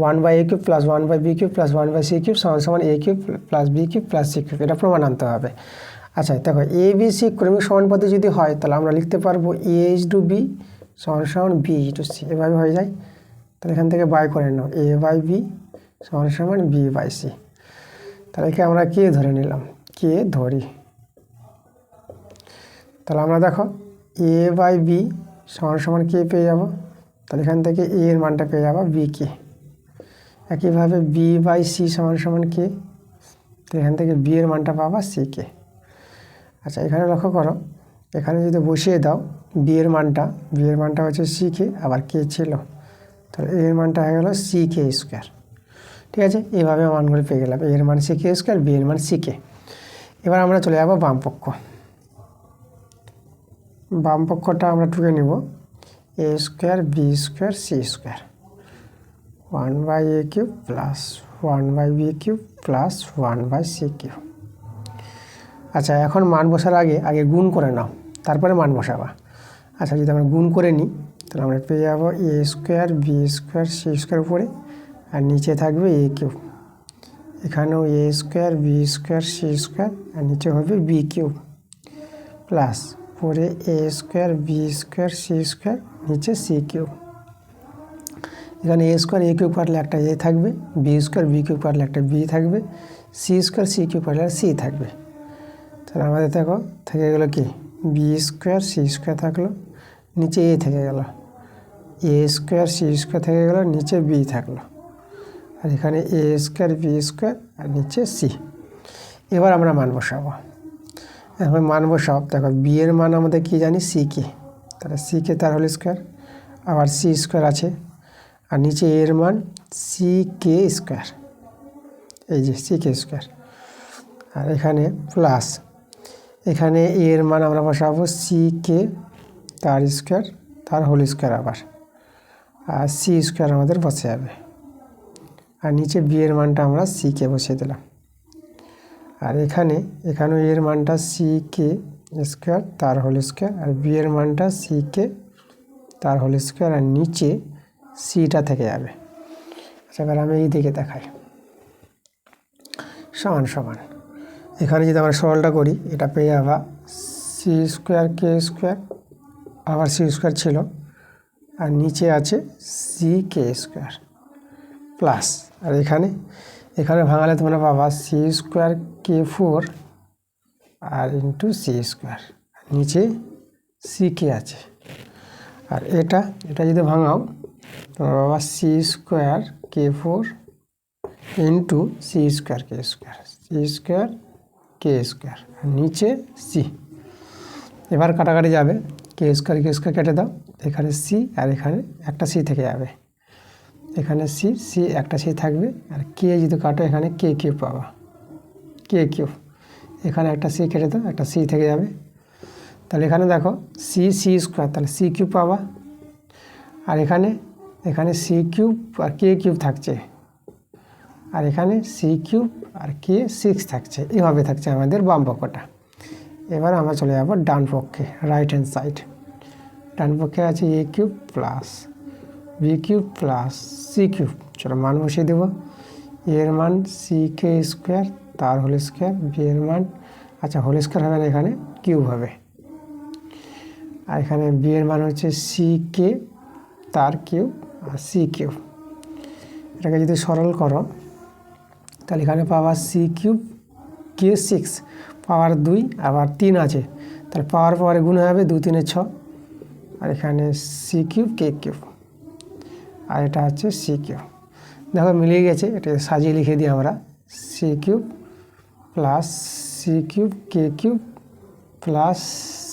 1/a³ plus 1/b³ plus 1/c³ সমান a³ plus b³ plus c³, এটা প্রমাণ আনতে হবে। আচ্ছা দেখো ABC ক্রমিক সমানুপাতি যদি হয় তাহলে আমরা লিখতে পারবো a/b সমান b/c, এভাবে হয়ে যায়। তাহলে এখান থেকে বাই করে নাও, a/b সমান b/c, তাহলে একে আমরা কে ধরে নিলাম, কে ধরি। তাহলে আমরা দেখো a/b সমান কে পেয়ে যাব, তাহলে এখান থেকে a এর মানটা পেয়ে যাবো b কে। একইভাবে b/c সমান কে, তো এখান থেকে b এর মানটা পাবা c কে। আচ্ছা এখানে লক্ষ্য করো, এখানে যদি বসিয়ে দাও b এর মানটা হচ্ছে c কে, আবার কে ছিল, তাহলে a এর মানটা হয়ে গেল c কে স্কোয়ার, ঠিক আছে। এইভাবে মানগুলো পেয়ে গেলাম, a এর মান c কে স্কোয়ার, b এর মান c কে। এবার আমরা চলে যাবো বাম পক্ষটা আমরা টুকে নিব, a square b square c square 1/a³ plus 1/b³ plus 1/c³। আচ্ছা এখন মান বসার আগে গুণ করে নাও, তারপরে মান বসাবা। আচ্ছা যদি আমরা গুণ করে নিই তাহলে আমরা পেয়ে যাবো a square b square c square উপরে, আর নিচে থাকবে a³, এখানেও a square b square c square, আর নিচে হবে b³ প্লাস পরে a square b square c square, নিচে c³। এখানে এ স্কোয়ার এ কিউব কাটলে একটা এ থাকবে, বি স্কোয়ার বি কিউব কাটলে একটা বি থাকবে, সি স্কোয়ার সি কিউব কাটলে সি থাকবে। তাহলে আমাদের দেখো থেকে গেলো কি বি স্কোয়ার সি স্কোয়ার থাকলো, নিচে এ থেকে গেল, এ স্কোয়ার সি স্কোয়ার থেকে গেলো, নিচে বি থাকলো, আর এখানে এ স্কোয়ার বি স্কোয়ার আর নিচে সি। এবার আমরা মান বসাবো। এখন মান বসাও, দেখো বি এর মান আমাদের কি জানি সি কে, তাহলে সি কে তার হোল স্কোয়ার, আবার সি স্কোয়ার আছে, আর নিচে এর মান সি কে স্কোয়ার, এই যে সি কে স্কোয়ার, আর এখানে প্লাস এখানে এর মান আমরা বসাবো সি কে তার স্কোয়ার তার হোল স্কোয়ার আবার, আর সি স্কোয়ার আমাদের বসে যাবে, আর নিচে বি এর মানটা আমরা সি কে বসিয়ে দিলাম, আর এখানেও এর মানটা সি কে স্কোয়ার তার হোল স্কোয়ার, আর বি এর মানটা সি কে তার হোল স্কোয়ার, আর নিচে সিটা থেকে যাবে। আচ্ছা এবার আমি এই দিকে দেখাই, সমান সমান এখানে যদি আমরা সরলটা করি এটা পেয়ে যাবা সি স্কোয়ার কে স্কোয়ার, আবার সি স্কোয়ার ছিল, আর নিচে আছে সি কে স্কোয়ার প্লাস, আর এখানে ভাঙালে তোমরা পাবা সি স্কোয়ার কে ফোর আর ইন্টু সি স্কোয়ার, নিচে সি কে আছে, আর এটা যদি ভাঙাও তোমরা পাবা C square K four into C square কে স্কোয়ার, সি স্কোয়ার কে স্কোয়ার আর নিচে সি। এবার কাটাকাটি যাবে, কে স্কোয়ার কেটে দাও, এখানে সি আর এখানে একটা সি থেকে যাবে, এখানে সি একটা সি থাকবে, আর কে যদি কাটো এখানে কে কিউব পাবা, কে কিউব, এখানে একটা সি কেটে দাও, একটা সি থেকে যাবে, তাহলে এখানে দেখো সি স্কোয়ার, তাহলে সি কিউব পাবা, আর এখানে সি কিউব আর কে কিউব থাকছে, আর এখানে সি কিউব আর কে সিক্স থাকছে, এভাবে থাকছে আমাদের বাম পক্ষটা। এবার আমরা চলে যাবো ডান পক্ষে, রাইট হ্যান্ড সাইড। ডান পক্ষে আছে a cube plus b cube plus c cube, চলো মান বসিয়ে দেবো, এর মান সি কে স্কোয়ার তার হোল স্কোয়ার, বি এর মান আচ্ছা হোল স্কোয়ার হবে না, এখানে কিউব হবে, আর এখানে বি এর মান হচ্ছে সি কে তার কিউব আর সি কিউব। এটাকে যদি সরল করো তাহলে এখানে পাওয়ার সি কিউব কে সিক্স, পাওয়ার 2 আবার 3 আছে, তাহলে পাওয়ারে গুণ হবে 2 3 6, আর এখানে সি কিউব কে কিউব, আর এটা হচ্ছে সি কিউব। দেখো মিলিয়ে গেছে, এটা সাজিয়ে লিখে দিই আমরা, c cube plus c cube k cube plus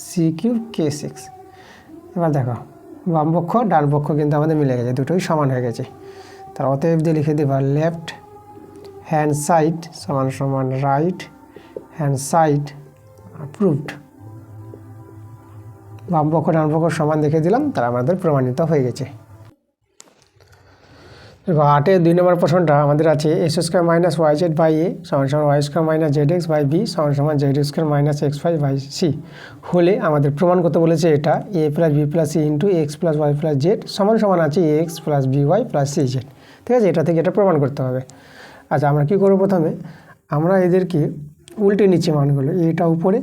c cube k six. এবার দেখো বাম পক্ষ ডান পক্ষ কিন্তু আমাদের মিলে গেছে, দুটোই সমান হয়ে গেছে, তার অতএব দিয়ে লিখে দেবা লেফট হ্যান্ড সাইড সমান সমান রাইট হ্যান্ড সাইড প্রুভড। বাম পক্ষ ডান পক্ষ সমান দেখে দিলাম, তারা আমাদের প্রমাণিত হয়ে গেছে। 8-এর 2 নম্বর প্রশ্নটা আমাদের আছে S square minus y z by a সমান সমান y square minus z x by b সমান সমান z square minus x y by c হলে আমাদের প্রমাণ করতে বলেছে এটা a plus b plus c into x plus y plus z সমান সমান আছে a x plus b y plus c z. ঠিক আছে, এটা থেকে এটা প্রমাণ করতে হবে। আচ্ছা আমরা কী করবো, প্রথমে আমরা এদেরকে উল্টে নিচে মানগুলো, এটা উপরে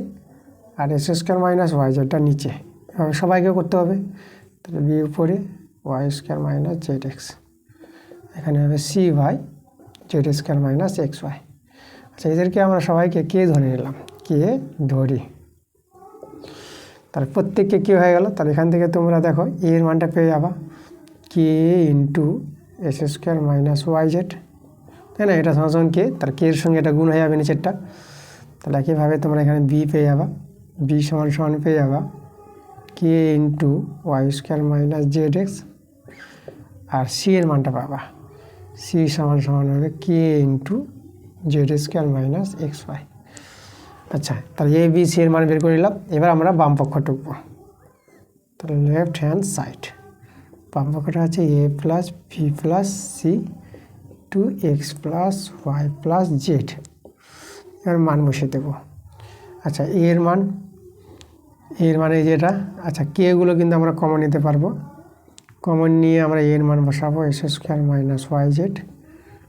আর এস স্কোয়ার মাইনাস ওয়াই জেডটা নিচে, এভাবে সবাইকে করতে হবে। তাহলে বি উপরে y square minus z x, এখানে হবে c y z square minus x y. আচ্ছা এদেরকে আমরা সবাইকে কে ধরে নিলাম, কে ধরি, তাহলে প্রত্যেককে কে হয়ে গেল। তাহলে এখান থেকে তোমরা দেখো এর মানটা পেয়ে যাবা k into x square minus y z, তাই না, এটা সমান কে, তার কে এর সঙ্গে এটা গুণ হয়ে যাবে নিচেরটা। তাহলে একইভাবে তোমরা এখানে বি পেয়ে যাবা, বি সমান সমান পেয়ে যাবা k into y square minus z x, আর সি এর মানটা পাবা সি সমান সমান হবে k into z square minus x y. আচ্ছা তাহলে এ বি সি এর মান বের করে নিলাম। এবার আমরা বাম পক্ষ টুকবো, তাহলে লেফট হ্যান্ড সাইড বাম পক্ষটা আছে a plus b plus c to x plus y plus z, এর মান বসে দেবো। আচ্ছা এর মানে যেটা, আচ্ছা কেগুলো কিন্তু আমরা কমন নিতে পারবো, কমন নিয়ে আমরা এর মান বসাবো x square minus y z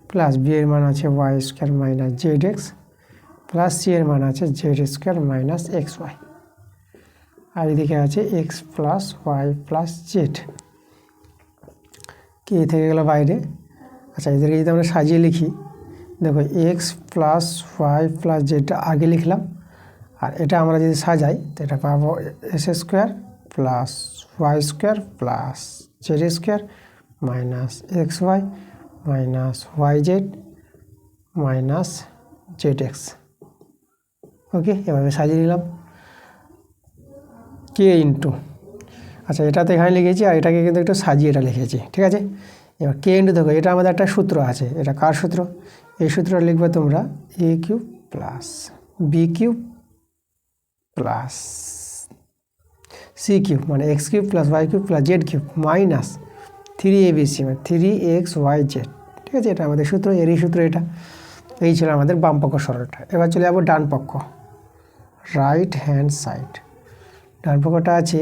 plus b এর মান আছে y square minus z x plus c এর মান আছে z square minus x y, আর এদিকে আছে x plus y plus z. K থেকে গেল বাইরে। আচ্ছা এদেরকে যদি আমরা সাজিয়ে লিখি, দেখো এক্স প্লাস ওয়াই প্লাস জেডটা আগে লিখলাম, আর এটা আমরা যদি সাজাই তো এটা পাবো x square plus y square plus z square minus x y minus y z minus z x. Okay, এভাবে সাজিয়ে নিলাম কে ইন্টু, আচ্ছা এটা তো এখানে লিখেছি আর এটাকে কিন্তু একটু সাজিয়ে এটা লিখেছি, ঠিক আছে। এবার কে ইন্টু দেখো এটা আমাদের একটা সূত্র আছে, এটা কার সূত্র, এই সূত্রটা লিখবে তোমরা a cube plus b cube plus c cube মানে x cube plus y cube plus z cube minus 3abc মানে 3xyz, ঠিক আছে। এটা আমাদের সূত্র, এরই সূত্র এটা। এই ছিল আমাদের বাম পক্ষ সরলটা। এবার চলে যাবো ডান পক্ষ, রাইট হ্যান্ড সাইড। ডান পক্ষটা আছে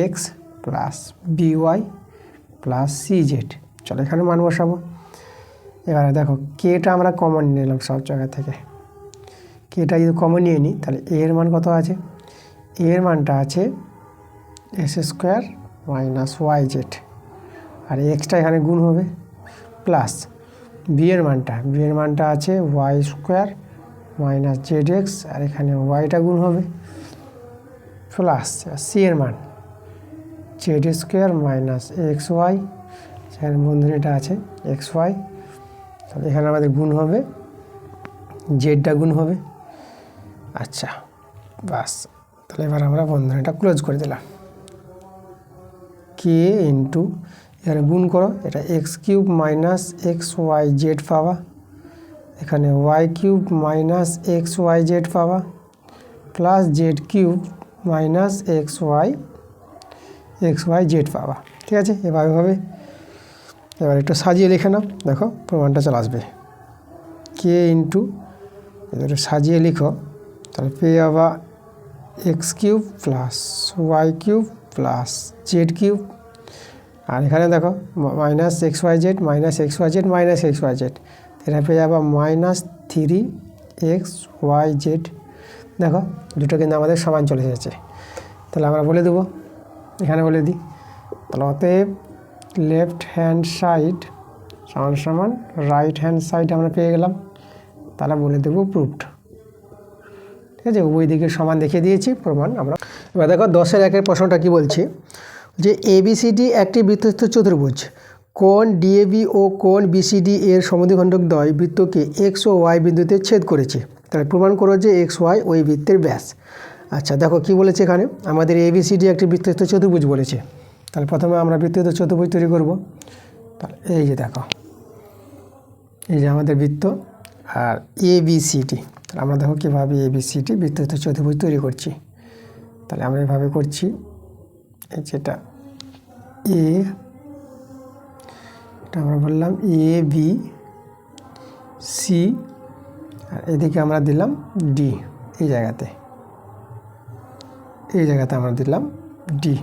x plus by plus CZ. চলো এখানে মান বসাবো। এবারে দেখো কেটা আমরা কমন নিলাম সব জায়গা থেকে, কেটা যদি কমন নিয়ে নিই তাহলে এর মান কত আছে, এর মানটা আছে S square minus y z, আর এক্সটা এখানে গুণ হবে প্লাস বি এর মানটা আছে y square minus z x, আর এখানে ওয়াইটা গুণ হবে প্লাস সি এর মান z square minus x y, সেখানে বন্ধনীটা আছে এক্স ওয়াই, তাহলে এখানে আমাদের গুণ হবে জেডটা গুণ হবে। আচ্ছা বাস, তাহলে এবার আমরা বন্ধনীটা ক্লোজ করে দিলাম। কে ইন্টু এখানে গুণ করো, এটা x cube minus x y z পাবা, এখানে y cube minus x y z পাবা plus z cube minus x y z পাবা, ঠিক আছে। এভাবে হবে। এবার একটু সাজিয়ে লিখে নাও, দেখো প্রমাণটা চলে আসবে। কে ইন্টু এবার সাজিয়ে লিখো, তাহলে পেয়ে যাবা x cube plus y cube plus z cube, আর এখানে দেখো minus x y z minus x y z minus x y z, এটা পেয়ে যাবা মাইনাস 3xyz। দেখো দুটো কিন্তু আমাদের সমান চলে এসেছে। তাহলে আমরা বলে দেবো, এখানে বলে দিই, তাহলে অতএব লেফট হ্যান্ড সাইড সমান সমান রাইট হ্যান্ড সাইড আমরা পেয়ে গেলাম। তাহলে বলে দেবো প্রুভড, ঠিক আছে। উভয় দিকে সমান দেখিয়ে দিয়েছি, প্রমাণ আমরা। এবার দেখো 10-এর 1-এর প্রশ্নটা কি বলছে, যে এবিসিডি একটি বৃত্তস্থ চতুর্ভুজ, কোণ ডিএবি ও কোণ বিসিডি এর সমদ্বিখণ্ডক দ্বয় বৃত্তকে এক্স ও ওয়াই বিন্দুতে ছেদ করেছে, তাহলে প্রমাণ করো যে এক্স ওয়াই ওই বৃত্তের ব্যাস। আচ্ছা দেখো কি বলেছে এখানে, আমাদের এবিসিডি একটি বৃত্তস্থ চতুর্ভুজ বলেছে। তাহলে প্রথমে আমরা বৃত্তস্থ চতুর্ভুজ তৈরি করব। তাহলে এই যে দেখো, এই যে আমাদের বৃত্ত আর এবিসিডি, তাহলে আমরা দেখো কীভাবে এবিসিডি বৃত্তস্থ চতুর্ভুজ তৈরি করছি। তাহলে আমরা এভাবে করছি, এই যেটা এ, এটা আমরা বললাম এ বি সি, আর এদিকে আমরা দিলাম ডি, এই জায়গাতে আমরা দিলাম ডি,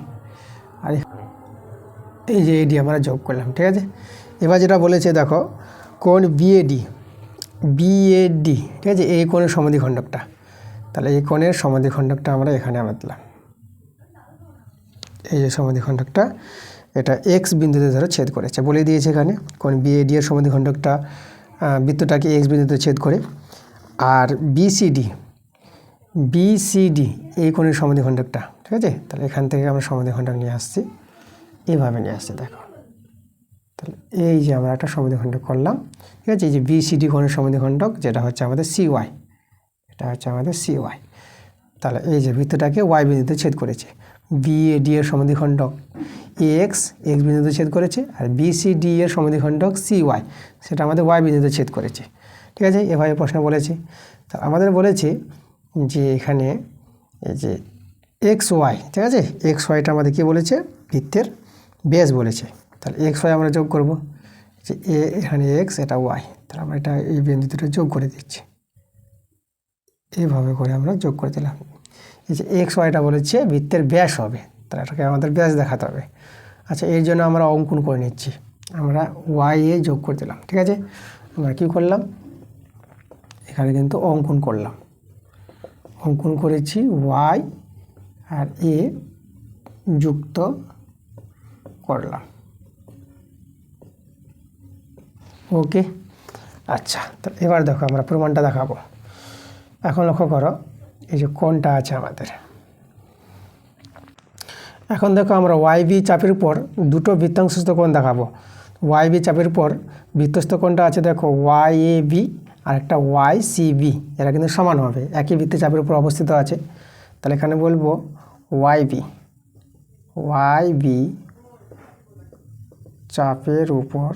আর এই যে এডি আমরা যোগ করলাম, ঠিক আছে। এবার যেটা বলেছে দেখো কোণ বিএডি, ঠিক আছে, এই কোণের সমদ্বিখণ্ডকটা, তাহলে এই কোণের সমদ্বিখণ্ডকটা আমরা এখানে আমরা দিলাম। এই যে সমদ্বিখণ্ডকটা এটা এক্স বিন্দুতে ধরে ছেদ করেছে, বলে দিয়েছে এখানে কোণ বিএডি এর সমদ্বিখণ্ডকটা বৃত্তটাকে এক্স বিন্দুতে ছেদ করে। আর বিসিডি এই কোণের সমদ্বিখণ্ডকটা, ঠিক আছে। তাহলে এখান থেকে আমরা সমদ্বিখণ্ডক নিয়ে আসছি, এইভাবে নিয়ে আসছি দেখো। তাহলে এই যে আমরা একটা সমদ্বিখণ্ডক করলাম, ঠিক আছে। এই যে বিসিডি কোণের সমদ্বিখণ্ডক যেটা হচ্ছে আমাদের সিওয়াই, এটা হচ্ছে আমাদের সিওয়াই। তাহলে এই যে বৃত্তটাকে ওয়াই বিন্দুতে ছেদ করেছে। বিএডি এর সমদ্বিখণ্ডক এক্স বিন্দুতে ছেদ করেছে, আর বিসিডি এর সমদ্বিখণ্ডক সিওয়াই সেটা আমাদের ওয়াই বিন্দুতে ছেদ করেছে, ঠিক আছে। এভাবে প্রশ্ন বলেছে। তা আমাদের বলেছে যে এখানে এই যে এক্স ওয়াই, ঠিক আছে, এক্স ওয়াইটা আমাদের কী বলেছে, বৃত্তের ব্যাস বলেছে। তাহলে এক্স ওয়াই আমরা যোগ করব, যে এখানে এক্স এটা ওয়াই, তাহলে আমরা এটা এই বিন্দু দুটো যোগ করে দিচ্ছি, এইভাবে করে আমরা যোগ করে দিলাম। এই যে এক্স ওয়াইটা বলেছে বৃত্তের ব্যাস হবে, তাহলে এটাকে আমাদের ব্যাস দেখাতে হবে। আচ্ছা এর জন্য আমরা অঙ্কন করে নিচ্ছি, আমরা ওয়াই এ যোগ করে দিলাম, ঠিক আছে। আমরা কী করলাম, এখানে কিন্তু অঙ্কন করলাম, অঙ্কন করেছি ওয়াই আর এ যুক্ত করলাম, ওকে। আচ্ছা, তো এবার দেখো আমরা প্রমাণটা দেখাবো। এখন লক্ষ্য করো এই যে কোণটা আছে আমাদের। এখন দেখো আমরা ওয়াইবি চাপের উপর দুটো বৃত্তাংশস্থ কোণ দেখাবো। ওয়াইবি চাপের উপর বৃত্তস্থ কোণটা আছে দেখো ওয়াইএবি আর একটা ওয়াইসিবি, এরা কিন্তু সমান হবে, একই বৃত্তে চাপের উপর অবস্থিত আছে। তাহলে এখানে বলবো ওয়াইবি চাপের উপর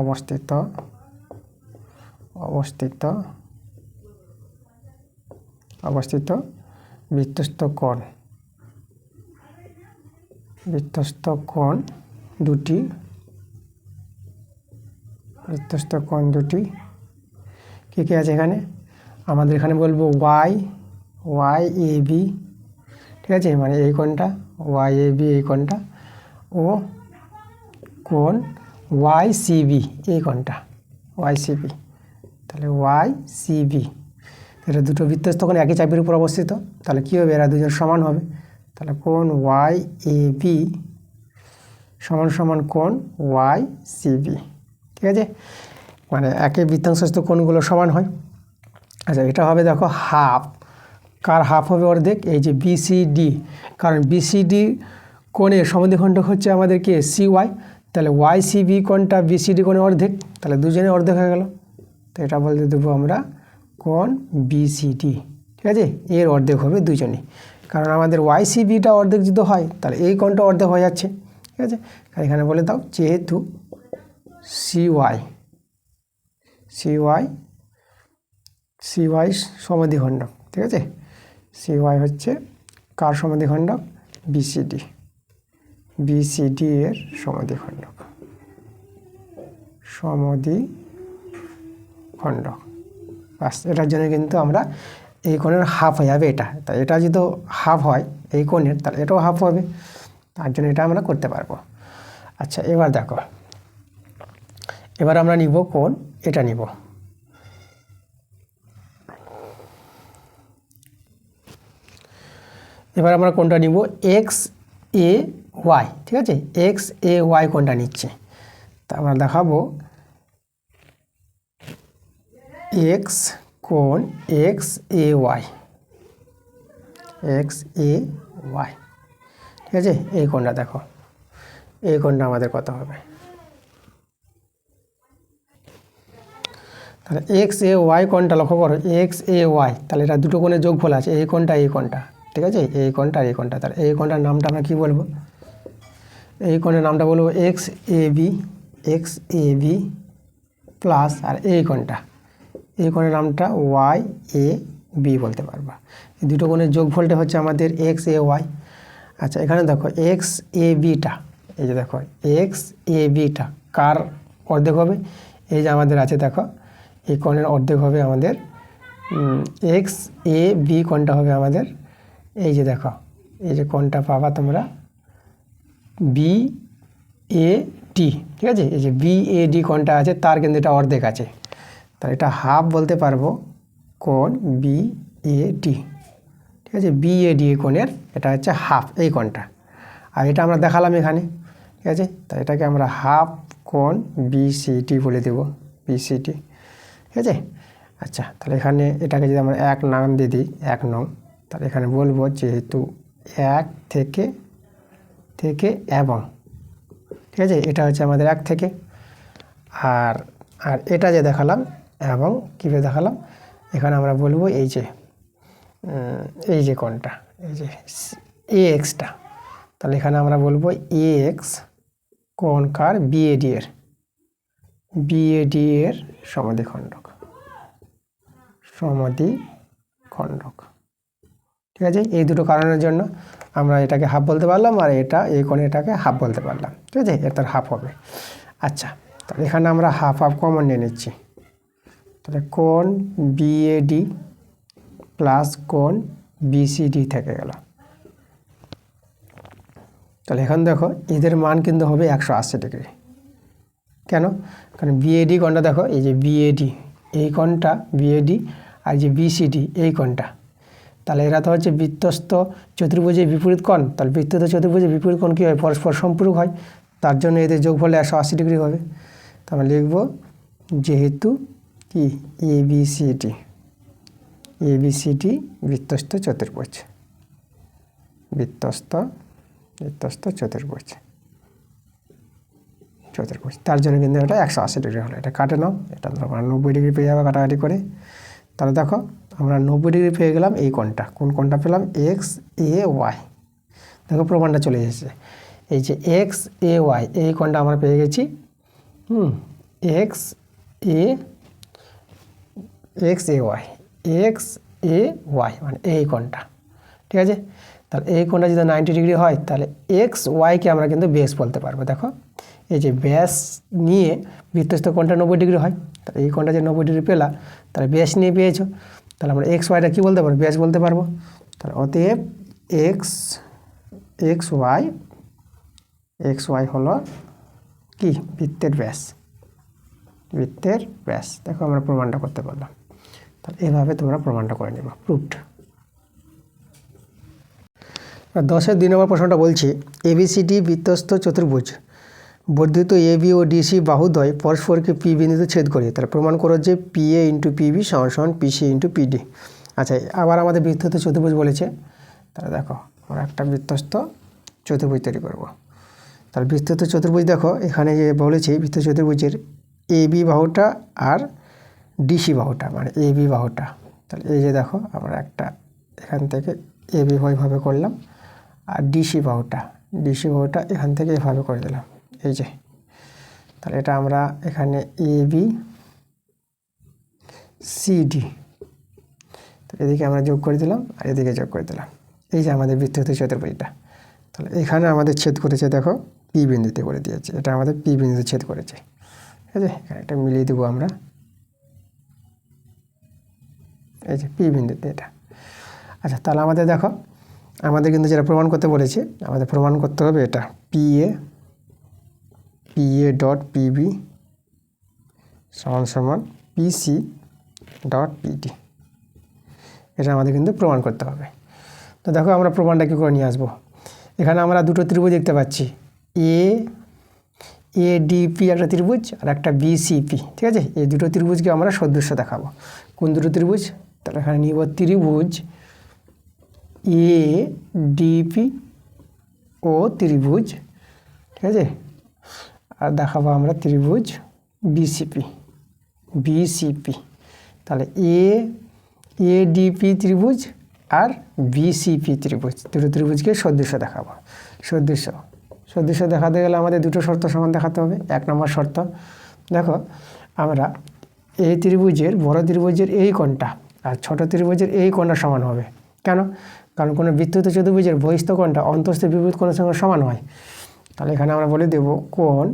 অবস্থিত বৃত্তস্থ কোণ দুটি কী আছে এখানে আমাদের, এখানে বলবো ওয়াইএবি, ঠিক আছে, মানে এই কোণটা ওয়াইএবি, এই কোণটা, ও কোণ ওয়াইসিবি, এই কোণটা ওয়াইসিবি। তাহলে ওয়াইসিবি এটা দুটো বৃত্তস্থ কোণ একই চাপের উপর অবস্থিত, তাহলে কী হবে, এরা দুজন সমান হবে। তাহলে কোণ ওয়াইএবি সমান কোণ ওয়াইসিবি, ঠিক আছে, মানে একই বৃত্তাংশস্থ কোণগুলো সমান হয়। আচ্ছা, এটা হবে দেখো হাফ, কার হাফ হবে অর্ধেক, এই যে বিসিডি, কারণ বিসিডি কোণের সমদ্বিখণ্ডক হচ্ছে আমাদের কি সিওয়াই, তাহলে ওয়াইসিবি কোণটা বিসিডি কোণের অর্ধেক, তাহলে দুজনে অর্ধেক হয়ে গেল। তো এটা বলতে দেবো আমরা কোণ বিসিডি, ঠিক আছে, এর অর্ধেক হবে দুজনে, কারণ আমাদের ওয়াইসিবিটা অর্ধেক যদি হয় তাহলে এই কোণটা অর্ধেক হয়ে যাচ্ছে, ঠিক আছে। এখানে বলে দাও যেহেতু সিওয়াই সমদ্বিখণ্ডক, ঠিক আছে, সিওয়াই হচ্ছে কার সমদ্বিখণ্ডক, বিসিডি এর সমদ্বিখণ্ডক, বাস, এটার জন্য কিন্তু আমরা এই কোণের হাফ হয়ে যাবে এটা, তাই এটা যদি হাফ হয় এই কোণের তাহলে এটাও হাফ হবে, তার জন্য এটা আমরা করতে পারবো। আচ্ছা, এবার দেখো, এবার আমরা নিব কোণ, এটা নিব, এবার আমরা কোণটা নিব এক্স এ ওয়াই, ঠিক আছে, এক্স এ ওয়াই কোণটা নিচ্ছে। তা আমরা দেখাবো এক্স কোণ এক্স এ ওয়াই, ঠিক আছে, এই কোণটা দেখো, এই কোণটা আমাদের কত হবে, তাহলে এক্স এ ওয়াই কোণটা লক্ষ্য করো, এক্স এ ওয়াই, তাহলে এটা দুটো কোণের যোগফল আছে, এই কোণটা, ঠিক আছে, এই কোণটা আর এই কোণটা, তাহলে এই কোণটার নামটা আমরা কী বলবো, এই কোণের নামটা বলবো এক্স এ বি প্লাস, আর এই কোণের নামটা ওয়াই এ বি বলতে পারবা। এই দুটো কোণের যোগফলটা হচ্ছে আমাদের এক্স এ ওয়াই। আচ্ছা, এখানে দেখো এক্স এ বিটা, এই যে দেখো এক্স এ বিটা কার অর্ধেক হবে, এই যে আমাদের আছে দেখো, এই কোণের অর্ধেক হবে আমাদের এক্স এ বি কোণটা হবে আমাদের, এই যে দেখো, এই যে কোণটা পাবা তোমরা বি এ ডি, ঠিক আছে, এই যে বি এ ডি কোণটা আছে তার কিন্তু এটা অর্ধেক আছে, তাহলে এটা হাফ বলতে পারবো কোণ বি এ ডি, ঠিক আছে, বি এ ডি কোণের এটা হচ্ছে হাফ, এই কোণটা, আর এটা আমরা দেখালাম এখানে, ঠিক আছে, তাই এটাকে আমরা হাফ কোণ বিসিডি বলে দেব, বিসিডি, ঠিক আছে। আচ্ছা, তাহলে এখানে এটাকে যদি আমরা এক নাম দিয়ে দিই, 1 নং, তাহলে এখানে বলবো যেহেতু 1 থেকে এবং, ঠিক আছে, এটা হচ্ছে আমাদের 1 থেকে, আর এটা যে দেখালাম এবং কীভাবে দেখালাম, এখানে আমরা বলবো এই যে কোণটা, এই যে এ এক্সটা, তাহলে এখানে আমরা বলবো এ এক্স কোণ কার বিএডি এর সমদ্বিখণ্ডক, ঠিক আছে। এই দুটো কারণের জন্য আমরা এটাকে হাফ বলতে পারলাম, আর এই কোণে এটাকে হাফ বলতে পারলাম, ঠিক আছে, এর তার হাফ হবে। আচ্ছা, তাহলে এখানে আমরা হাফ কমন নিয়ে নিচ্ছি, তাহলে কোণ বিএডি প্লাস কোণ বিসিডি থেকে গেল। তাহলে এখন দেখো এদের মান কিন্তু হবে 180 ডিগ্রি। কেন? কারণ বিএডি কোণটা দেখো, এই যে বিএডি এই কোণটা বিএডি, আর যে বিসিডি এই কোণটা, তাহলে এরা তো হচ্ছে বৃত্তস্থ চতুর্ভুজের বিপরীত কোণ, তাহলে বৃত্তস্থ চতুর্ভুজের বিপরীত কোণ কী হয়, পরস্পর সম্পূরক হয়, তার জন্য এদের যোগফল 180 ডিগ্রি হবে। তো আমরা লিখব যেহেতু কি এবিসিডি বৃত্তস্থ চতুর্ভুজ, চতুর্ভুজ তার জন্য কিন্তু এটা 180 ডিগ্রি হলো। এটা কাটে নাও, এটা আমরা 90 ডিগ্রি পেয়ে যাবো কাটাকাটি করে। তাহলে দেখো আমরা 90 ডিগ্রি পেয়ে গেলাম। এই কোণটা, কোন কোণটা পেলাম? XAY। দেখো প্রমাণটা চলে এসেছে। এই যে XAY এই কোণটা আমরা পেয়ে গেছি। XAY মানে এই কোণটা, ঠিক আছে। তাহলে এই কোণটা যদি 90 ডিগ্রি হয় তাহলে XYকে আমরা কিন্তু বেস বলতে পারবো। দেখো এই যে ব্যাস নিয়ে বৃত্তস্থ কোণটা 90 ডিগ্রি হয়, তাহলে এই কোণটা যে 90 ডিগ্রি পেলা, তাহলে ব্যাস নিয়ে পেয়েছো, তাহলে আমরা XYটা কী বলতে পারবো? ব্যাস বলতে পারবো। তাহলে অতএব XY হলো কি? বৃত্তের ব্যাস। দেখো আমরা প্রমাণটা করতে পারলাম। তাহলে এভাবে তোমরা প্রমাণটা করে নেবে, প্রুফড। 10-এর 2 নম্বর প্রশ্নটা বলছি, ABCD বৃত্তস্থ চতুর্ভুজ বর্ধিত AB ও DC বাহুদ্বয় পরস্পরকে P বিন্দুতে ছেদ করে। তাহলে প্রমাণ করো যে PA × PB = PC × PD। আচ্ছা, আবার আমাদের বৃত্তস্থ চতুর্ভুজ বলেছে। তাহলে দেখো আমরা একটা বৃত্তস্থ চতুর্ভুজ তৈরি করব। তাহলে বৃত্তস্থ চতুর্ভুজ দেখো এখানে যে বলেছি বৃত্তস্থ চতুর্ভুজের AB বাহুটা আর DC বাহুটা মানে AB বাহুটা। তাহলে এই যে দেখো আমরা একটা এখান থেকে AB এইভাবে করলাম, আর DC বাহুটা এখান থেকে এভাবে করে দিলাম, এই যে। তাহলে এটা আমরা এখানে ABCD এদিকে আমরা যোগ করে দিলাম আর এদিকে যোগ করে দিলাম। এই যে আমাদের বৃত্তস্থ চতুর্ভুজটা। তাহলে এখানে আমাদের ছেদ করেছে, দেখো P বিন্দুতে করে দিয়েছে। এটা আমাদের P বিন্দুতে ছেদ করেছে, ঠিক আছে। এখানে একটা মিলিয়ে দেবো আমরা, এই যে P বিন্দুতে এটা। আচ্ছা, তাহলে আমাদের দেখো আমাদের কিন্তু যেটা প্রমাণ করতে বলেছে, আমাদের প্রমাণ করতে হবে এটা PA dot PB = PC dot PD। এটা আমাদের কিন্তু প্রমাণ করতে হবে। তো দেখো আমরা প্রমাণটা কী করে নিয়ে আসবো। এখানে আমরা দুটো ত্রিভুজ দেখতে পাচ্ছি, ADP একটা ত্রিভুজ আর একটা BCP, ঠিক আছে। এই দুটো ত্রিভুজকে আমরা সদৃশ্য দেখাবো। কোন দুটো ত্রিভুজ? তাহলে এখানে নিব ত্রিভুজ ADP ও ত্রিভুজ, ঠিক আছে। আর দেখাবো আমরা ত্রিভুজ BCP। তাহলে ADP ত্রিভুজ আর BCP ত্রিভুজ, দুটো ত্রিভুজকে সদৃশ্য দেখাবো। সদৃশ্য দেখাতে গেলে আমাদের দুটো শর্ত সমান দেখাতে হবে। 1 নম্বর শর্ত, দেখো আমরা এই ত্রিভুজের বড় ত্রিভুজের এই কোণটা আর ছোট ত্রিভুজের এই কোণটা সমান হবে। কেন? কারণ কোনো বৃত্তস্থ চতুর্ভুজের বহিস্থ কোণটা অন্তঃস্থ বিপরীত কোণের সঙ্গে সমান হয়। তাহলে এখানে আমরা বলে দেব কোণ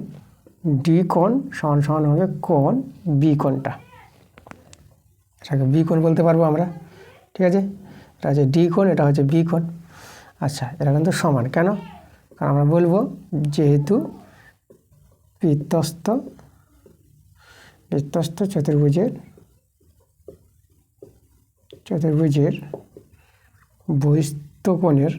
ডি কোণ সমান হবে কোণ বি কোণটা। এটাকে বি কোণ বলতে পারবো আমরা, ঠিক আছে। এটা হচ্ছে ডি কোণ, এটা হচ্ছে বি কোণ। আচ্ছা, এরা কিন্তু সমান। কেন? কারণ আমরা বলবো যেহেতু বৃত্তস্থ চতুর্ভুজের বহিস্থ কোণটি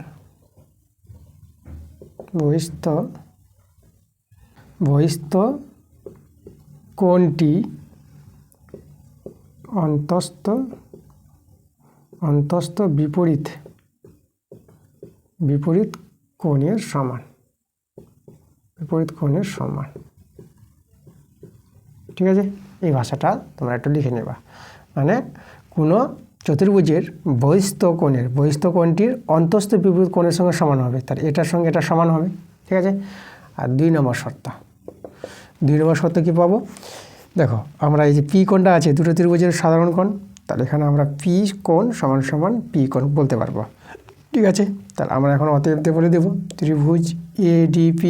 অন্তঃস্থ বিপরীত কোণের সমান, ঠিক আছে। এই ভাষাটা তোমরা একটু লিখে নেবা। মানে কোনো চতুর্ভুজের বহিস্থ কোণটির অন্তঃস্থ বিপরীত কোণের সঙ্গে সমান হবে, তার এটার সঙ্গে এটা সমান হবে, ঠিক আছে। আর 2 নম্বর শর্ত কী পাবো? দেখো আমরা এই যে পি কোণটা আছে দুটো ত্রিভুজের সাধারণ কোণ, তাহলে এখানে আমরা পি কোণ সমান পি কোণ বলতে পারবো, ঠিক আছে। তাহলে আমরা এখন অতএব দিয়ে বলে দেবো ত্রিভুজ ADP,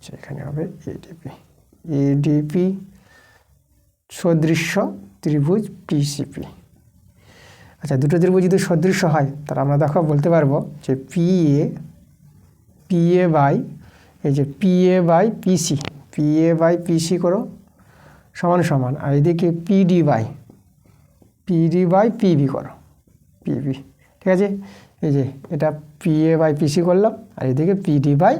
সেখানে হবে ADP সদৃশ্য ত্রিভুজ BCP। আচ্ছা, দুটো ত্রিভুজ যদি সদৃশ্য হয় তাহলে আমরা দেখো বলতে পারবো যে PA বাই PC করো সমান, আর এদিকে PD বাই PB করো, ঠিক আছে। এই যে এটা PA বাই PC করলাম আর এদিকে PD বাই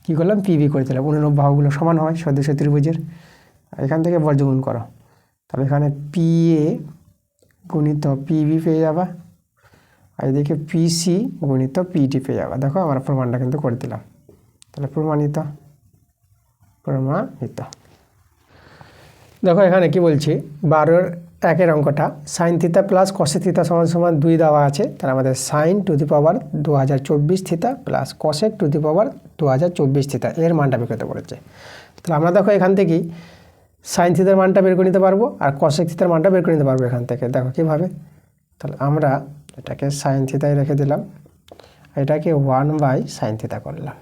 কী করলাম পিবি করে দিলাম, অনুরূপ বাহুগুলো সমান হয় সদৃশ ত্রিভুজের। এখান থেকে বর্গমূল করো, তাহলে এখানে পি এ গুণিত পিবি পেয়ে যাবা, আর এদিকে পিসি গুণিত পিডি পেয়ে যাবা। দেখো আমরা প্রমাণটা কিন্তু করে দিলাম, তাহলে প্রমাণিত। দেখো এখানে কি বলছি, 12-1 অঙ্কটা সাইন থিতা প্লাস কসে থিতা সমান সমান 2 দেওয়া আছে। তাহলে আমাদের sine to the power 2024 theta plus cosec to the power 2024 theta এর মানটা বের করতে বলেছে। তাহলে আমরা দেখো এখান থেকেই সাইন থিতার মানটা বের করে নিতে পারবো আর কসেক থিতার মানটা বের করে নিতে পারবো এখান থেকে। দেখো কীভাবে, তাহলে আমরা এটাকে সাইন থিতায় রেখে দিলাম, এটাকে 1/sin থিতা করলাম,